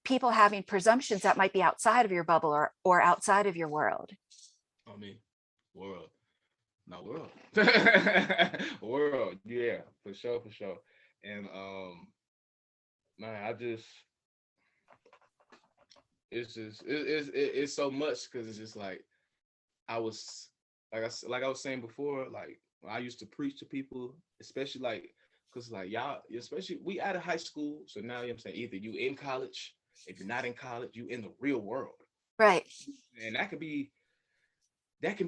people having presumptions that might be outside of your bubble or outside of your world. I mean, world. Not world. World, yeah, for sure, for sure. And man, it's so much, because it's just like I was like I was saying before, like when I used to preach to people, especially like because like y'all, especially we out of high school, so now you know what I'm saying, either you in college, if you're not in college, you in the real world, Right. and that can be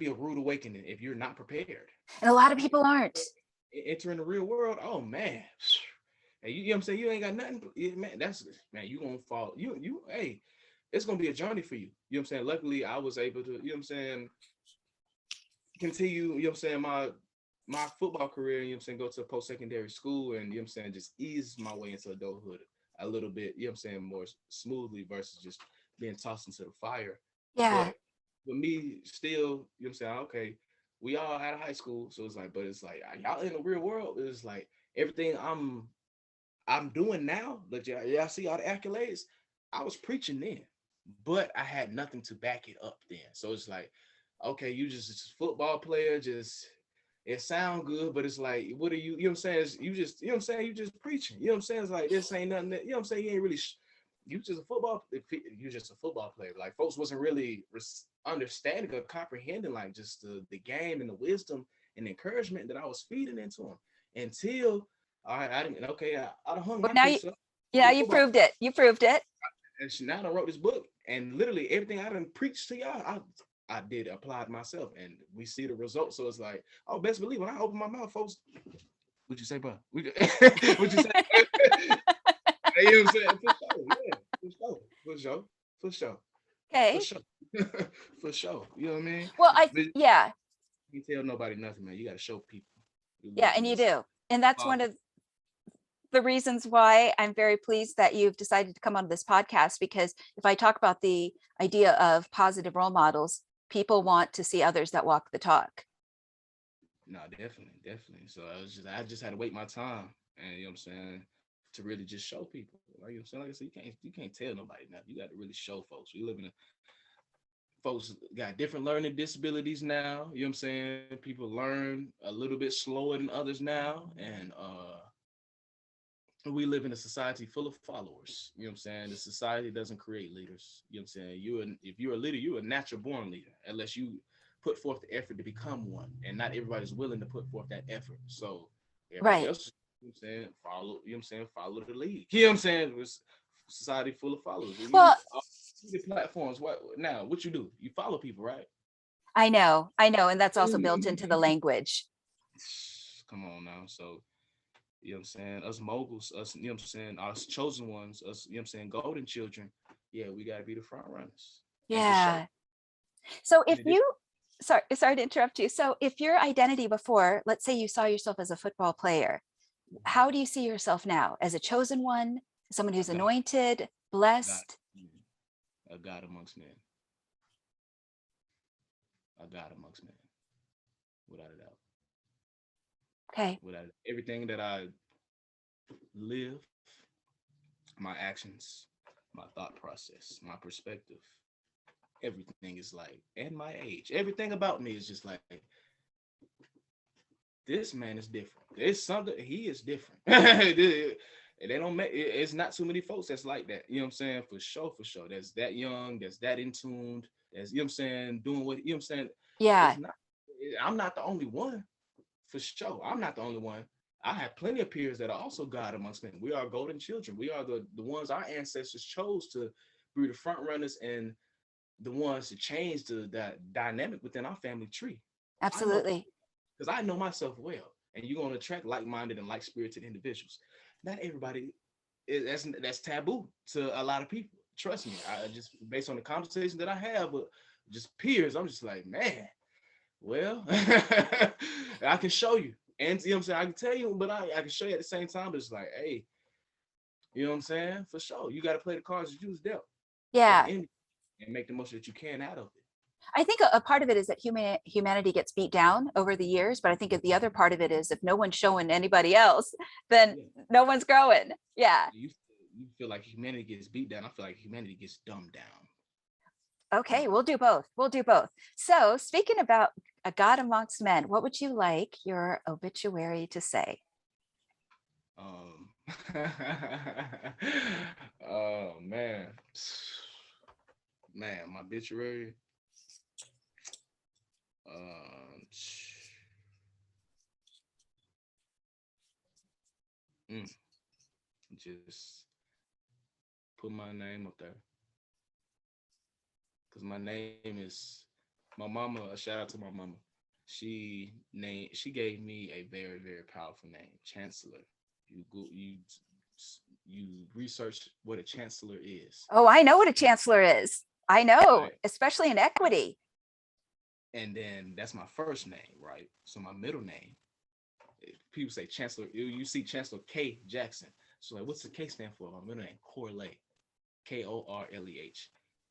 a rude awakening if you're not prepared. And a lot of people aren't. Entering the real world, oh man, And you know what I'm saying? You ain't got nothing, man. That's man, you gonna fall. Hey, it's gonna be a journey for you. You know what I'm saying? Luckily, I was able to, you know what I'm saying, continue, you know what I'm saying, my football career, you know what I'm saying, go to post-secondary school and you know what I'm saying, just ease my way into adulthood a little bit, you know what I'm saying, more smoothly versus just being tossed into the fire. Yeah. But with me still, you know what I'm saying, okay, we all out of high school, so it's like, but it's like y'all in the real world, it's like everything I'm doing now, but y'all see all the accolades, I was preaching then, but I had nothing to back it up then. So it's like, okay, you just a football player, just it sound good, but it's like, what are you know what I'm saying? You just, you know what I'm saying? You just preaching. You know what I'm saying? It's like this ain't nothing that, you know what I'm saying? You ain't really you just a football, you just a football player. Like folks wasn't really understanding or comprehending like just the game and the wisdom and encouragement that I was feeding into them until I didn't okay, I done hung Well, my now you, cleats up. yeah, you Football. proved it. You proved it. And she now I wrote this book, and literally everything I done preached to y'all, I did apply it myself, and we see the results. So it's like, oh, best believe when I open my mouth, folks, what you say, bro? What you say? You know what I'm saying? For sure, yeah, for sure, for sure, for Okay. sure, for sure. You know what I mean? Well, But yeah, you tell nobody nothing, man. You got to show people. You yeah, live in and you this. do. And that's one of the reasons why I'm very pleased that you've decided to come on this podcast, because if I talk about the idea of positive role models, people want to see others that walk the talk. No, definitely, definitely. So I just had to wait my time, and you know what I'm saying, to really just show people. Like you know what I'm saying, like I said, you can't tell nobody nothing. You got to really show folks. We live in a folks got different learning disabilities now. You know what I'm saying? People learn a little bit slower than others now, and we live in a society full of followers. You know what I'm saying? The society doesn't create leaders. You know what I'm saying? If you're a leader, you're a natural born leader, unless you put forth the effort to become one. And not everybody's willing to put forth that effort. So everybody Right. else, you know what I'm saying, follow, you know what I'm saying, follow the lead. You know what I'm saying? It's society full of followers. You Well, the platforms, what you do? You follow people, right? I know. And that's also built into the language. Come on now. So you know what I'm saying? Us moguls, us, you know what I'm saying, us chosen ones, us, you know what I'm saying, golden children. Yeah, we gotta be the front runners and just show. Yeah. So And if you, sorry to interrupt you. So if your identity before, let's say you saw yourself as a football player, how do you see yourself now? As a chosen one, someone a who's God, anointed, God, blessed? a God amongst men, a God amongst men, without a doubt. Okay. Without everything that I live, my actions, my thought process, my perspective, everything is like, and my age, everything about me is just like, this man is different. It's something, he is different. They don't make it's not too many folks that's like that. You know what I'm saying? For sure, for sure. That's that young, that's that in tuned, that's you know what I'm saying, doing what you know what I'm saying. Yeah. It's not, I'm not the only one, for sure. I'm not the only one. I have plenty of peers that are also God amongst men. We are golden children. We are the ones our ancestors chose to be the front runners and the ones to change that dynamic within our family tree. I know Absolutely. because I know myself well, and you're going to attract like-minded and like-spirited individuals. Not everybody that's taboo to a lot of people. Trust me, I just based on the conversation that I have with just peers, I'm just like, man, well, I can show you, and you know what I'm saying, I can tell you, but I can show you at the same time. But it's like, hey, you know what I'm saying? For sure, you got to play the cards that you was dealt at the Yeah. end and make the most that you can out of it. I think a part of it is that humanity gets beat down over the years, but I think the other part of it is if no one's showing anybody else, then Yeah. no one's growing. Yeah. You feel like humanity gets beat down. I feel like humanity gets dumbed down. Okay, we'll do both. We'll do both. So, speaking about a God amongst men, what would you like your obituary to say? Um, oh man, man, my obituary. Um, mm, just put my name up there because my name is my mama. A shout out to my mama. She gave me a very very powerful name, Chancellor. You you research what a chancellor is. Oh, I know what a chancellor is. I know, Right? especially in equity. And then that's my first name, right? So my middle name, people say Chancellor, you see Chancellor K. Jackson. So like, what's the K stand for? My middle name, Korleh, Korleh.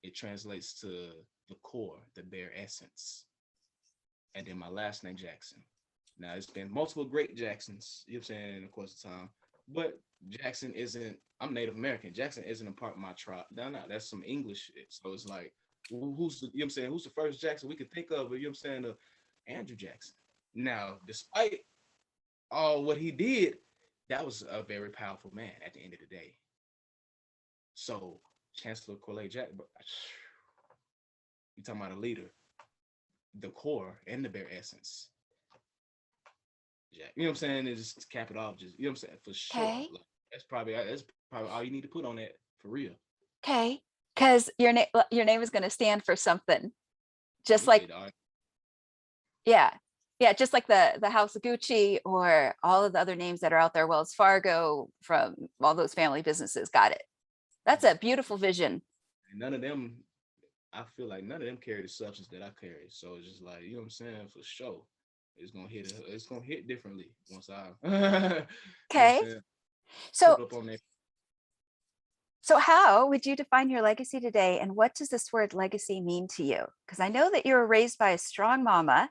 It translates to the core, the bare essence. And then my last name, Jackson. Now, it's been multiple great Jacksons, you know what I'm saying, in the course of time. But Jackson isn't, I'm Native American. Jackson isn't a part of my tribe. No, that's some English shit. So it's like, who's the, you know what I'm saying, who's the first Jackson we could think of, you know what I'm saying, Andrew Jackson. Now, despite all what he did, that was a very powerful man at the end of the day. So, Chancellor Korleh Jackson, you talking about a leader, the core and the bare essence. Jack, you know what I'm saying? And just cap it off, just, you know what I'm saying, for sure. Okay. Like, that's probably all you need to put on that for real. Okay. Because your name is going to stand for something. Just like, yeah. Yeah, just like the House of Gucci or all of the other names that are out there, Wells Fargo, from all those family businesses. Got it. That's a beautiful vision. And none of them, I feel like none of them carry the substance that I carry. So it's just like, you know what I'm saying, for sure. It's gonna hit differently once I you know Okay. put So up on that. So how would you define your legacy today? And what does this word legacy mean to you? Because I know that you were raised by a strong mama.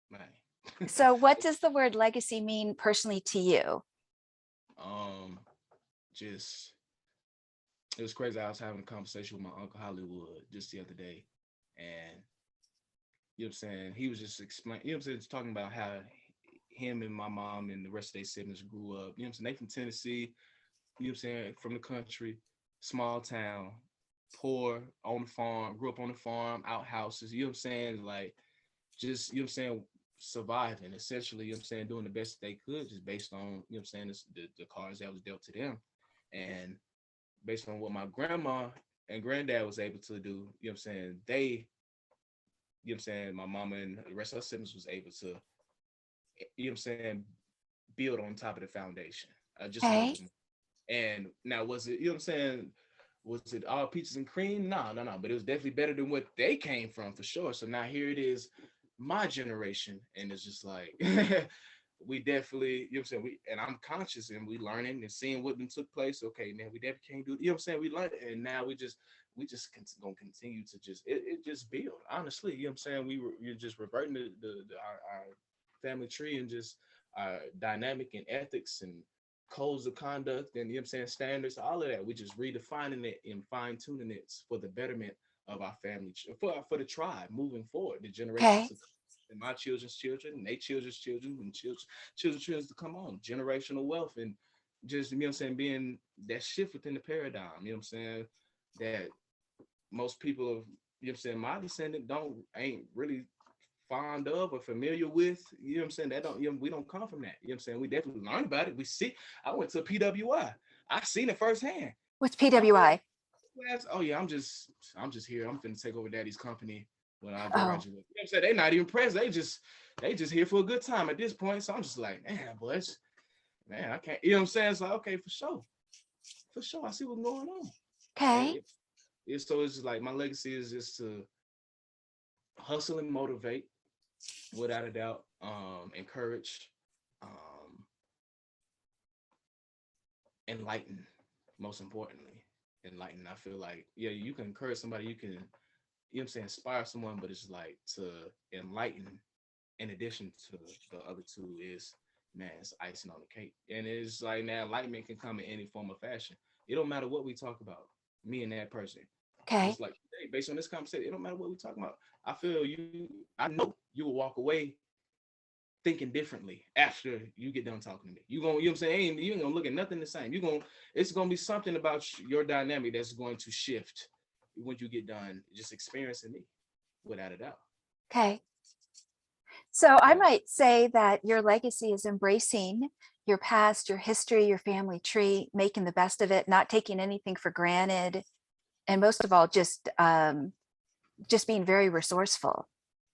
Man. So what does the word legacy mean personally to you? Just, it was crazy. I was having a conversation with my Uncle Hollywood just the other day. And you know what I'm saying? He was just explaining, you know what I'm saying, just talking about how him and my mom and the rest of their siblings grew up. You know what I'm saying? They from Tennessee, you know what I'm saying, from the country, small town, poor, on the farm, grew up on the farm, outhouses, you know what I'm saying? Like, just, you know what I'm saying, surviving, essentially, you know what I'm saying, doing the best they could, just based on, you know what I'm saying, the cards that was dealt to them. And based on what my grandma and granddad was able to do, you know what I'm saying, they, you know what I'm saying, my mama and the rest of her siblings was able to, you know what I'm saying, build on top of the foundation just a little Okay. bit more. And now, was it, you know what I'm saying, was it all peaches and cream? No, but it was definitely better than what they came from, for sure. So now here it is, my generation, and it's just like we definitely, you know what I'm saying, and I'm conscious, and we learning and seeing what then took place. Okay, man, we definitely can't do, you know what I'm saying, we learned, and now we just gonna continue to just it just build, honestly, you know what I'm saying. You're just reverting our family tree, and just our dynamic and ethics and codes of conduct, and you know what I'm saying, standards, all of that. We just redefining it and fine tuning it for the betterment of our family, for the tribe moving forward, the generations Okay. to come, and my children's children, and their children's children, and children's to come on, generational wealth, and just, you know what I'm saying, being that shift within the paradigm, you know what I'm saying, that most people of, you know what I'm saying, my descendant ain't really fond of or familiar with, you know what I'm saying, that don't, you know, we don't come from that, you know what I'm saying, we definitely learn about it. We see, I went to a PWI, I seen it firsthand. What's PWI? Oh yeah, I'm just here, I'm finna take over daddy's company when I Oh, graduate. You know what I'm saying, they not even pressed, they just here for a good time at this point. So I'm just like, man, boys, man, I can't, you know what I'm saying. It's like, okay, for sure, I see what's going on. okay. So it's just like, my legacy is just to hustle and motivate, without a doubt, encourage, um, enlighten, most importantly, enlighten. I feel like, yeah, you can encourage somebody, you can, you know what I'm saying, inspire someone, but it's like, to enlighten, in addition to the other two, is, man, it's icing on the cake. And it's like, now enlightenment can come in any form of fashion. It don't matter what we talk about, me and that person. Okay. Just like today, based on this conversation, it don't matter what we talk about. I know you will walk away thinking differently after you get done talking to me. You gonna, you know what I'm saying, you ain't gonna look at nothing the same. It's gonna be something about your dynamic that's going to shift when you get done just experiencing me, without a doubt. Okay. So I Yeah. might say that your legacy is embracing your past, your history, your family tree, making the best of it, not taking anything for granted, and most of all, just being very resourceful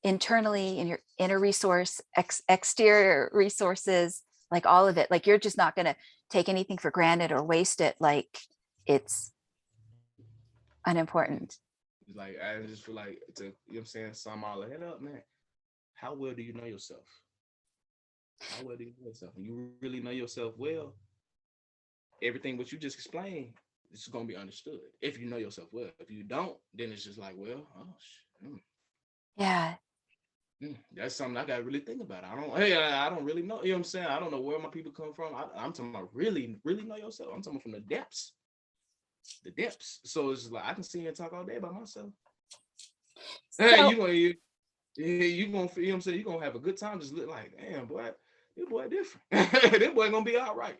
internally in your inner resource, exterior resources, like all of it. Like you're just not going to take anything for granted or waste it like it's unimportant. It's like I just feel like to, you know what I'm saying, sum all of it up, man. How well do you know yourself? How well do you know yourself? When you really know yourself well, everything what you just explained is gonna be understood. If you know yourself well. If you don't, then it's just like, well, Yeah. that's something I gotta really think about. I don't really know. You know what I'm saying? I don't know where my people come from. I'm talking about really, really know yourself. I'm talking from the depths. The depths. So it's like I can sit here and talk all day about myself. Hey, So, you gonna you gonna, you know what I'm saying? You're gonna have a good time. Just look like, damn, boy, this boy different. This boy gonna be all right.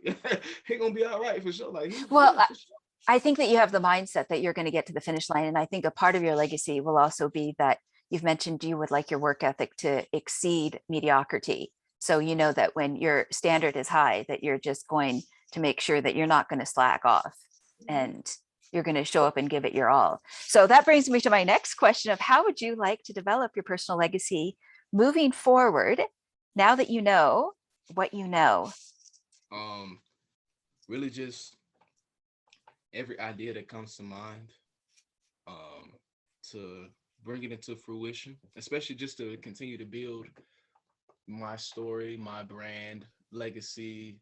He gonna be all right for sure. Like well, yeah, for sure. I think that you have the mindset that you're going to get to the finish line. And I think a part of your legacy will also be that you've mentioned you would like your work ethic to exceed mediocrity. So you know that when your standard is high, that you're just going to make sure that you're not going to slack off and you're going to show up and give it your all. So that brings me to my next question of how would you like to develop your personal legacy moving forward now that you know what you know? Really just every idea that comes to mind, um, to bring it into fruition, especially just to continue to build my story, my brand, legacy,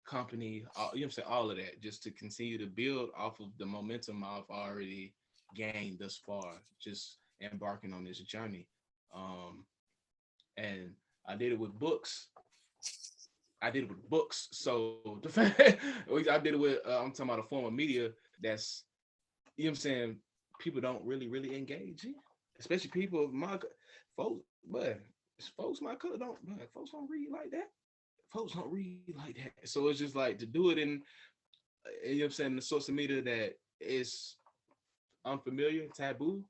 company, you know what I'm saying, all of that, just to continue to build off of the momentum I've already gained thus far, just embarking on this journey. Um, and I did it with books. I did it with books. So the fact I did it with, I'm talking about a form of media that's, you know what I'm saying, people don't really engage in, especially people of my folks, but folks my color don't, folks don't read like that. Folks don't read like that. So it's just like to do it in, you know what I'm saying, the social media that is unfamiliar, taboo.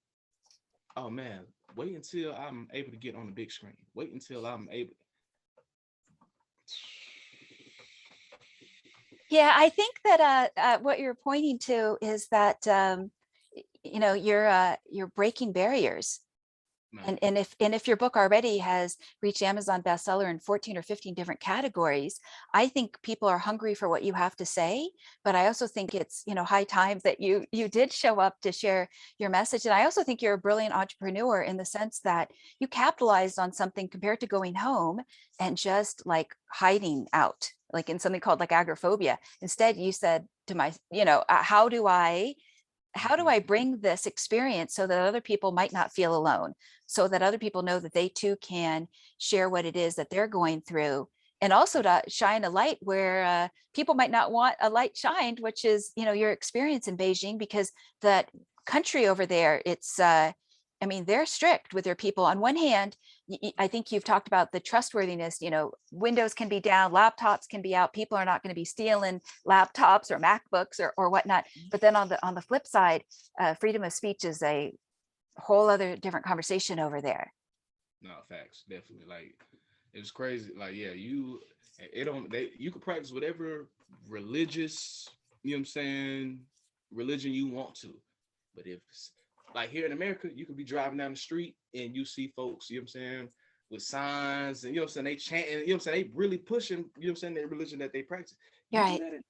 Oh man, wait until I'm able to get on the big screen. Wait until I'm able. Yeah, I think that what you're pointing to is that you're breaking barriers. Man, And if your book already has reached Amazon bestseller in 14 or 15 different categories, I think people are hungry for what you have to say. But I also think it's, high time that you did show up to share your message. And I also think you're a brilliant entrepreneur in the sense that you capitalized on something compared to going home and just like hiding out, like in something called like agoraphobia. Instead, you said to my, how do I bring this experience so that other people might not feel alone, so that other people know that they too can share what it is that they're going through, and also to shine a light where people might not want a light shined, which is your experience in Beijing, because that country over there, it's I mean, they're strict with their people. On one hand, I think you've talked about the trustworthiness, Windows can be down, laptops can be out, people are not going to be stealing laptops or MacBooks or whatnot. But then on the flip side, freedom of speech is a whole other different conversation over there. no, facts, definitely. Like it was crazy. Like, yeah, you could practice whatever religious, you know what I'm saying, religion you want to. But if like here in America, you could be driving down the street and you see folks, you know what I'm saying, with signs and you know what I'm saying, they chanting, you know what I'm saying, they really pushing, you know what I'm saying, their religion that they practice. You're You do right. that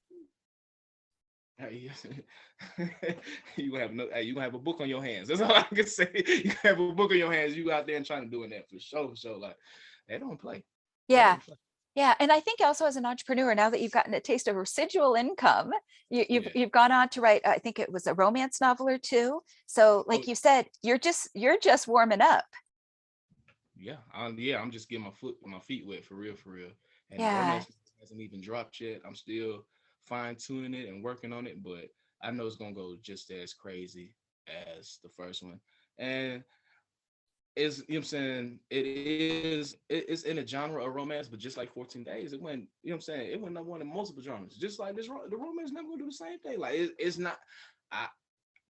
you gonna have you gonna have a book on your hands. That's all I can say. You have a book on your hands. You out there and trying to do that for sure. For sure. Like they don't play. They Yeah. don't play. Yeah, and I think also as an entrepreneur, now that you've gotten a taste of residual income, you've Yeah. you've gone on to write, I think it was a romance novel or two. So, Oh like you said, you're just warming up. yeah. I'm just getting my feet wet for real, for real. And the Yeah, romance hasn't even dropped yet. I'm still fine tuning it and working on it, but I know it's gonna go just as crazy as the first one. And is, you know what I'm saying, it's in a genre of romance, but just like 14 days, it went, you know what I'm saying, it went number one in multiple genres. Just like this, the romance never gonna do the same thing. Like it's not, I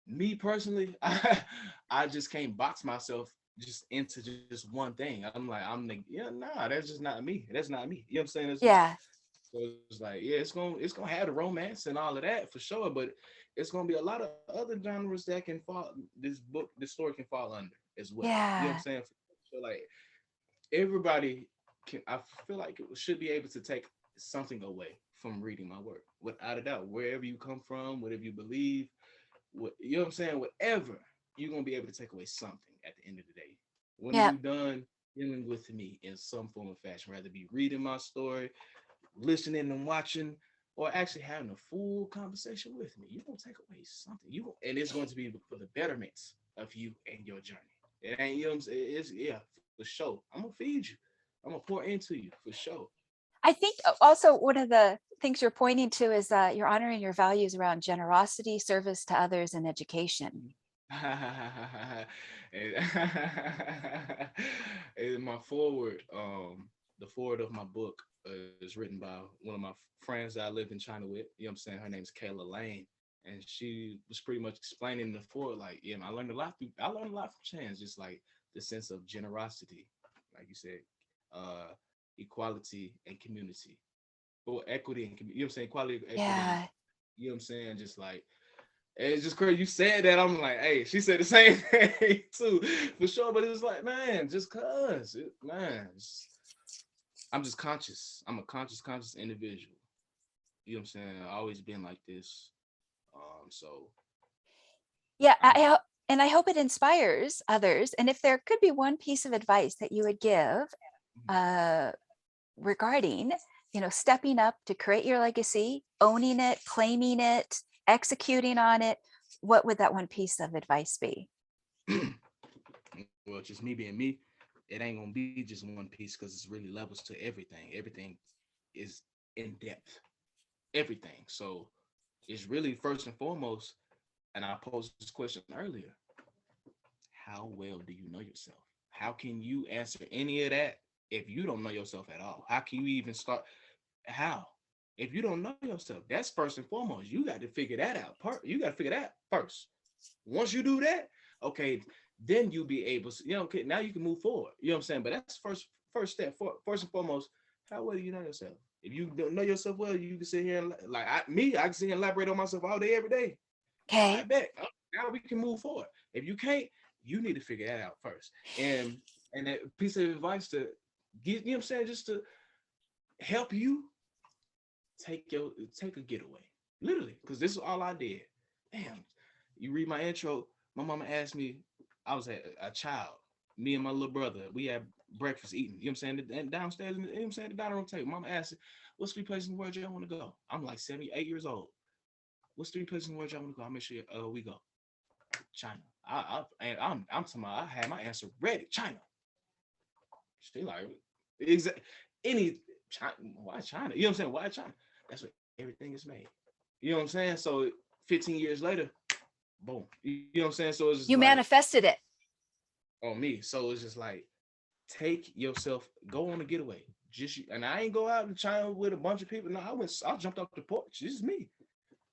me personally, I just can't box myself just into just one thing. I'm like, yeah, nah, that's just not me. That's not me. You know what I'm saying? It's just, yeah, so it's like, yeah, it's gonna have the romance and all of that for sure, but it's gonna be a lot of other genres that can fall. This story can fall under as well. You know what I'm yeah, saying? So like everybody, I feel like it should be able to take something away from reading my work, without a doubt. Wherever you come from, whatever you believe, you know what I'm saying, whatever, you're gonna be able to take away something at the end of the day when Yeah. you're done dealing with me in some form of fashion, rather be reading my story, listening and watching, or actually having a full conversation with me. You're gonna take away something. And it's going to be for the betterment of you and your journey. It ain't, you know what I'm saying? It's, yeah, for sure. I'm gonna feed you. I'm gonna pour into you for sure. I think also one of the things you're pointing to is that you're honoring your values around generosity, service to others, and education. and, and my forward, the forward of my book is written by one of my friends that I lived in China with. You know what I'm saying? Her name's Kayla Lane. And she was pretty much explaining the forward, like, yeah, I learned a lot from Chance, just like the sense of generosity, like you said, uh, equality and community. Or equity and you know what I'm saying? Equality, equity, and Yeah. you know what I'm saying? Just like it's just crazy. You said that. I'm like, hey, she said the same thing too, for sure. But it's like, man, just cause, I'm just conscious. I'm a conscious individual. You know what I'm saying? I've always been like this. So Yeah. I just And I hope it inspires others. And if there could be one piece of advice that you would give uh, regarding, stepping up to create your legacy, owning it, claiming it, executing on it, what would that one piece of advice be? well, just me being me, it ain't gonna be just one piece because it's really levels to everything. Everything is in depth. Everything. So it's really first and foremost, and I posed this question earlier. How well do you know yourself? How can you answer any of that if you don't know yourself at all? How can you even start? How? If you don't know yourself, that's first and foremost. You got to figure that out. You got to figure that first. Once you do that, okay, then you'll be able to, okay, now you can move forward. You know what I'm saying? But that's first step. First and foremost, how well do you know yourself? If you don't know yourself well, you can sit here and I can sit here and elaborate on myself all day, every day. I Okay. bet. Now we can move forward. If you can't, you need to figure that out first. And that piece of advice to get, you know what I'm saying, just to help you take a getaway. Literally, because this is all I did. Damn. You read my intro, my mama asked me, I was a child, me and my little brother, we had breakfast eating, you know what I'm saying? And downstairs, you know what I'm saying, the dining room table. Mama asked, what's 3 places in the world y'all want to go? I'm like 78 years old. What's 3 places in the world y'all want to go? I'll make sure we go. China. I'm talking about, I had my answer ready. China. She like, exactly. Any China, why China? You know what I'm saying? Why China? That's where everything is made. You know what I'm saying? So 15 years later, boom. You know what I'm saying? So it's just You like manifested it. on me. So it's just like take yourself, go on a getaway. And I ain't go out to China with a bunch of people. No, I jumped off the porch. This is me.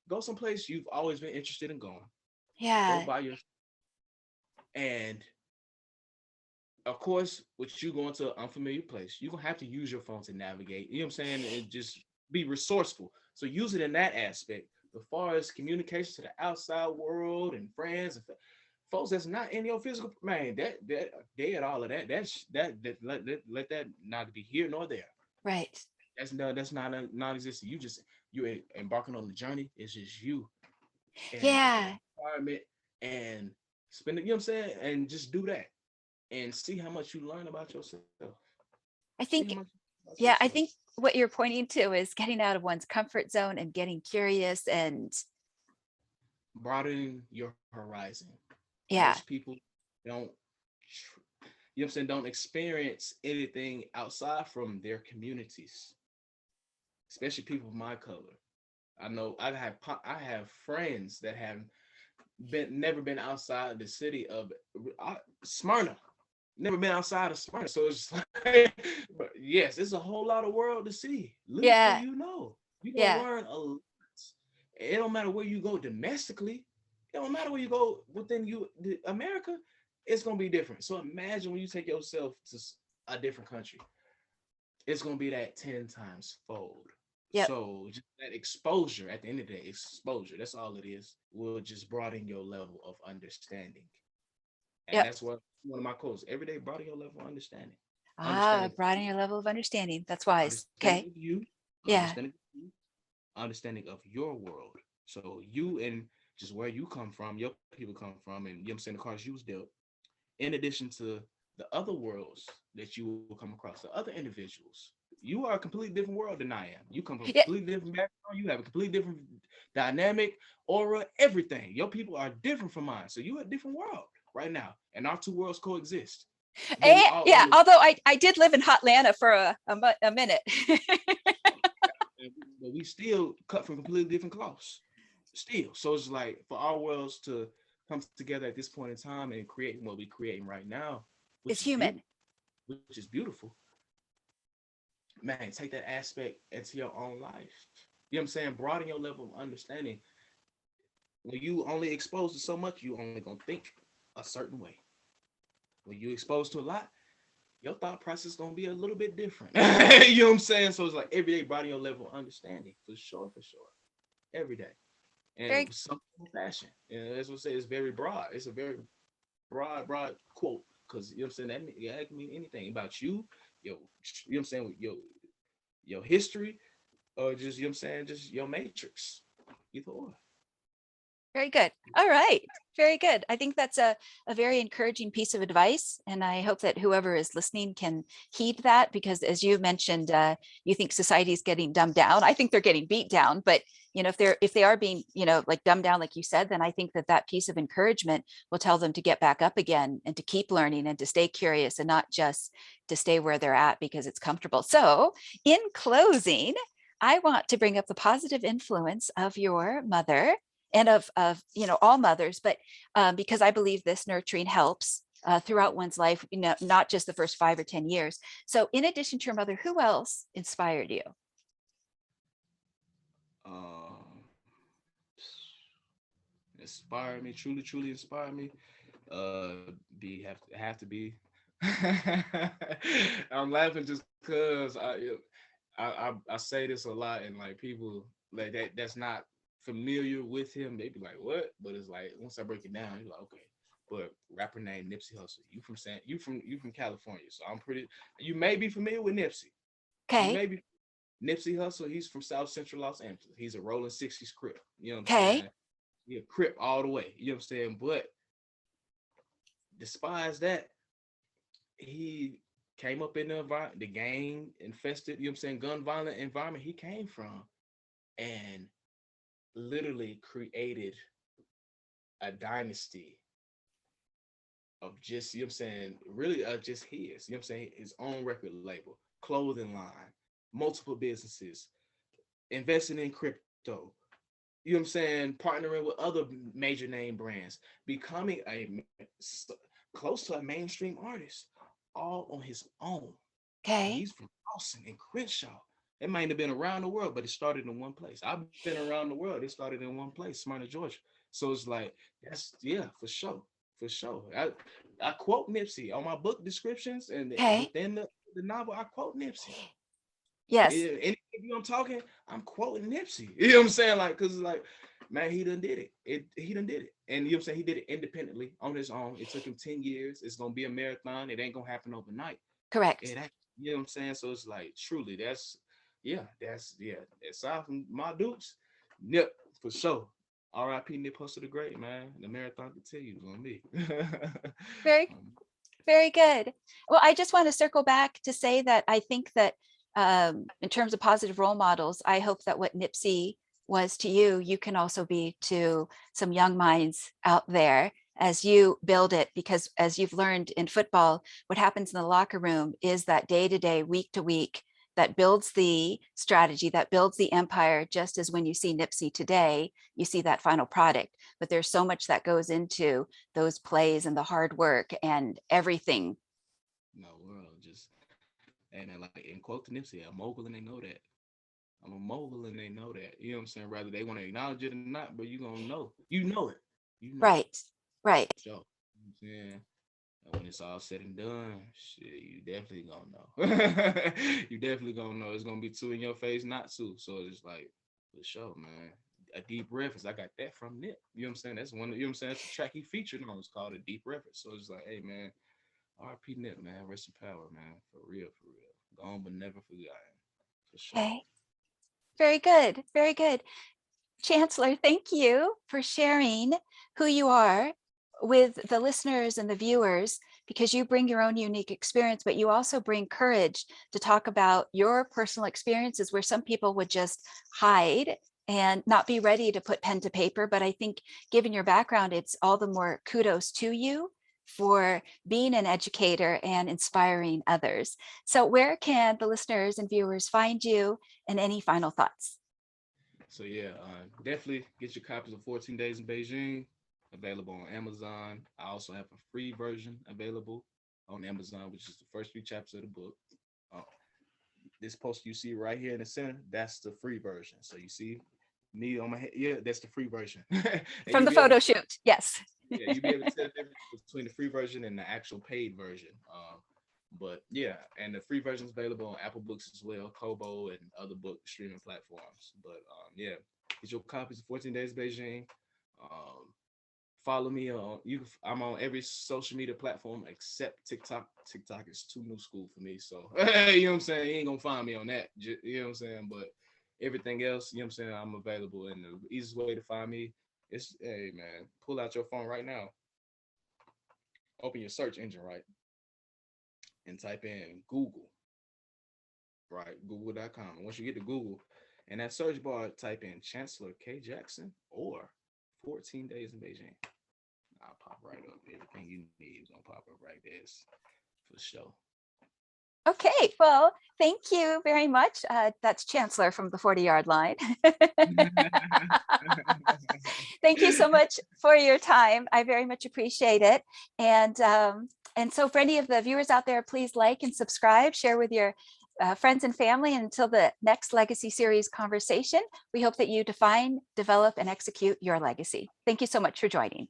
Go someplace you've always been interested in going. Go Yeah. by your and of course, with you going to an unfamiliar place, you're gonna have to use your phone to navigate. You know what I'm saying? And just be resourceful. So use it in that aspect. As far as communication to the outside world and friends and folks that's not in your physical man, that dead all of that. Let that not be here nor there. Right. That's not a non-existent. You embarking on the journey. It's just you and the Yeah. environment and spend it. You know what I'm saying? And just do that and see how much you learn about yourself. I See how think, much about yeah, I yourself. think what you're pointing to is getting out of one's comfort zone and getting curious and Broadening your horizon. yeah. Most people don't, you know what I'm saying, don't experience anything outside from their communities, especially people of my color. I know I have friends that have never been outside the city of Smyrna. Never been outside of Smyrna, so it's like, but yes, it's a whole lot of world to see. Little do Yeah. you know, you're gonna Yeah. learn a lot. It don't matter where you go domestically. It don't matter where you go within America. It's gonna be different. So imagine when you take yourself to a different country, it's gonna be that 10 times fold. Yep. So just that exposure, at the end of the day, exposure. That's all it is. Will just broaden your level of understanding, and Yep. that's what one of my quotes. Every day, broaden your level of understanding. Understanding, Broaden your level of understanding. That's wise. understanding Okay. of you, Yeah. understanding of your world. So you and just where you come from, your people come from, and you know what I'm saying, the cards you was dealt, in addition to the other worlds that you will come across, the other individuals. You are a completely different world than I am. You come from a Yeah. completely different background. You have a completely different dynamic, aura, everything. Your people are different from mine. So you're a different world right now. And our two worlds coexist. But we all Yeah. only, Although I did live in Hotlanta for a minute. but we still cut from completely different cloths. Still. So it's like for our worlds to come together at this point in time and create what we're creating right now, Is which is human. beautiful, which is beautiful. Man, take that aspect into your own life. You know what I'm saying? Broaden your level of understanding. When you only exposed to so much, you only gonna think a certain way. When you exposed to a lot, your thought process is gonna be a little bit different. You know what I'm saying? So it's like every day broaden your level of understanding for sure, for sure. Every day. And Very some fashion. And as we say, it's very broad. It's a very broad quote. Because you know what I'm saying, that can mean anything about you, your, you know what I'm saying, your history, or just, you know what I'm saying, just your matrix. Either or. Very good. All right. Very good. I think that's a very encouraging piece of advice. And I hope that whoever is listening can heed that, because as you mentioned, you think society is getting dumbed down. I think they're getting beat down, but if they are being, like dumbed down, like you said, then I think that piece of encouragement will tell them to get back up again and to keep learning and to stay curious and not just to stay where they're at because it's comfortable. So in closing, I want to bring up the positive influence of your mother and of all mothers, but because I believe this nurturing helps throughout one's life, not just the first 5 or 10 years. So in addition to your mother, who else inspired you? Um, Inspire me, truly inspire me. Have to be. I'm laughing just because I say this a lot, and like people like that's not familiar with him, they be like, what? But it's like once I break it down, you're like, okay. But rapper named Nipsey Hussle. You from California, so I'm pretty. You may be familiar with Nipsey. You Okay. may be Nipsey Hussle. He's from South Central Los Angeles. He's a rolling 60s Crip. You know what I'm Okay. saying? He a Crip all the way. You know what I'm saying? But despise that, he came up in the gang infested, you know what I'm saying, gun violent environment he came from, and literally created a dynasty of just, you know what I'm saying, really just his, you know what I'm saying, his own record label, clothing line, multiple businesses, investing in crypto, you know what I'm saying, partnering with other major name brands, becoming close to a mainstream artist, all on his own. And Okay. he's from Austin and Crenshaw. It might have been around the world, but it started in one place. I've been around the world. It started in one place, Smyrna, Georgia. So it's like, that's, yeah, for sure. For sure. I quote Nipsey on my book descriptions, and Okay. within the novel, I quote Nipsey. Yes. Yeah, and if I'm talking, I'm quoting Nipsey. You know what I'm saying? Like, cause like, man, he done did it. He done did it. And you know what I'm saying? He did it independently on his own. It took him 10 years. It's gonna be a marathon. It ain't gonna happen overnight. Correct. It ain't, you know what I'm saying? So it's like truly that's aside from my dukes, Nip for sure. R.I.P. Nip Hustle the Great, man. The marathon continues on me. Very, very good. Well, I just want to circle back to say that I think that in terms of positive role models, I hope that what Nipsey was to you, you can also be to some young minds out there as you build it. Because as you've learned in football, what happens in the locker room is that day to day, week to week, that builds the strategy, that builds the empire, just as when you see Nipsey today, you see that final product. But there's so much that goes into those plays and the hard work and everything. No world, just and then like in quote the Nipsey, I'm a mogul and they know that. I'm a mogul and they know that. You know what I'm saying? Rather they want to acknowledge it or not, but you gonna know. You know it. You know it. Right, right. Sure. You know what I'm saying? And when it's all said and done, shit, you definitely gonna know. You definitely gonna know. It's gonna be two in your face, not two. So it's like, for sure, man. A deep reference. I got that from Nip. You know what I'm saying? That's one, you know what I'm saying? That's the track he featured on. It's called A Deep Reference. So it's like, hey man, RP Net, man. Rest in power, man. For real, for real. Gone but never forgotten. For sure. Okay, very good, very good. Chancellor, thank you for sharing who you are with the listeners and the viewers, because you bring your own unique experience, but you also bring courage to talk about your personal experiences where some people would just hide and not be ready to put pen to paper. But I think given your background, it's all the more kudos to you for being an educator and inspiring others. So where can the listeners and viewers find you, and any final thoughts? So yeah, definitely get your copies of 14 Days in Beijing, available on Amazon. I also have a free version available on Amazon, which is the first 3 chapters of the book. Uh, this poster you see right here in the center, that's the free version. So you see me on my head, yeah, that's the free version. And From the photo shoot, yes. yeah, you'll be able to tell the difference between the free version and the actual paid version. But yeah, and the free version is available on Apple Books as well, Kobo, and other book streaming platforms. But yeah, get your copies of 14 Days Beijing. Follow me on I'm on every social media platform except TikTok. TikTok is too new school for me, so you know what I'm saying. You ain't gonna find me on that. You know what I'm saying. But everything else, you know what I'm saying, I'm available. And the easiest way to find me is, hey man, pull out your phone right now, open your search engine, right, and type in Google, right? Google.com. And once you get to Google, in that search bar, type in Chancellor K. Jackson or 14 Days in Beijing. I'll pop right up. Everything you need is gonna pop up right there, for sure. Okay, well, thank you very much. That's Chancellor from the 40-yard line. Thank you so much for your time. I very much appreciate it. And so for any of the viewers out there, please like and subscribe, share with your friends and family. And until the next Legacy Series conversation, we hope that you define, develop, and execute your legacy. Thank you so much for joining.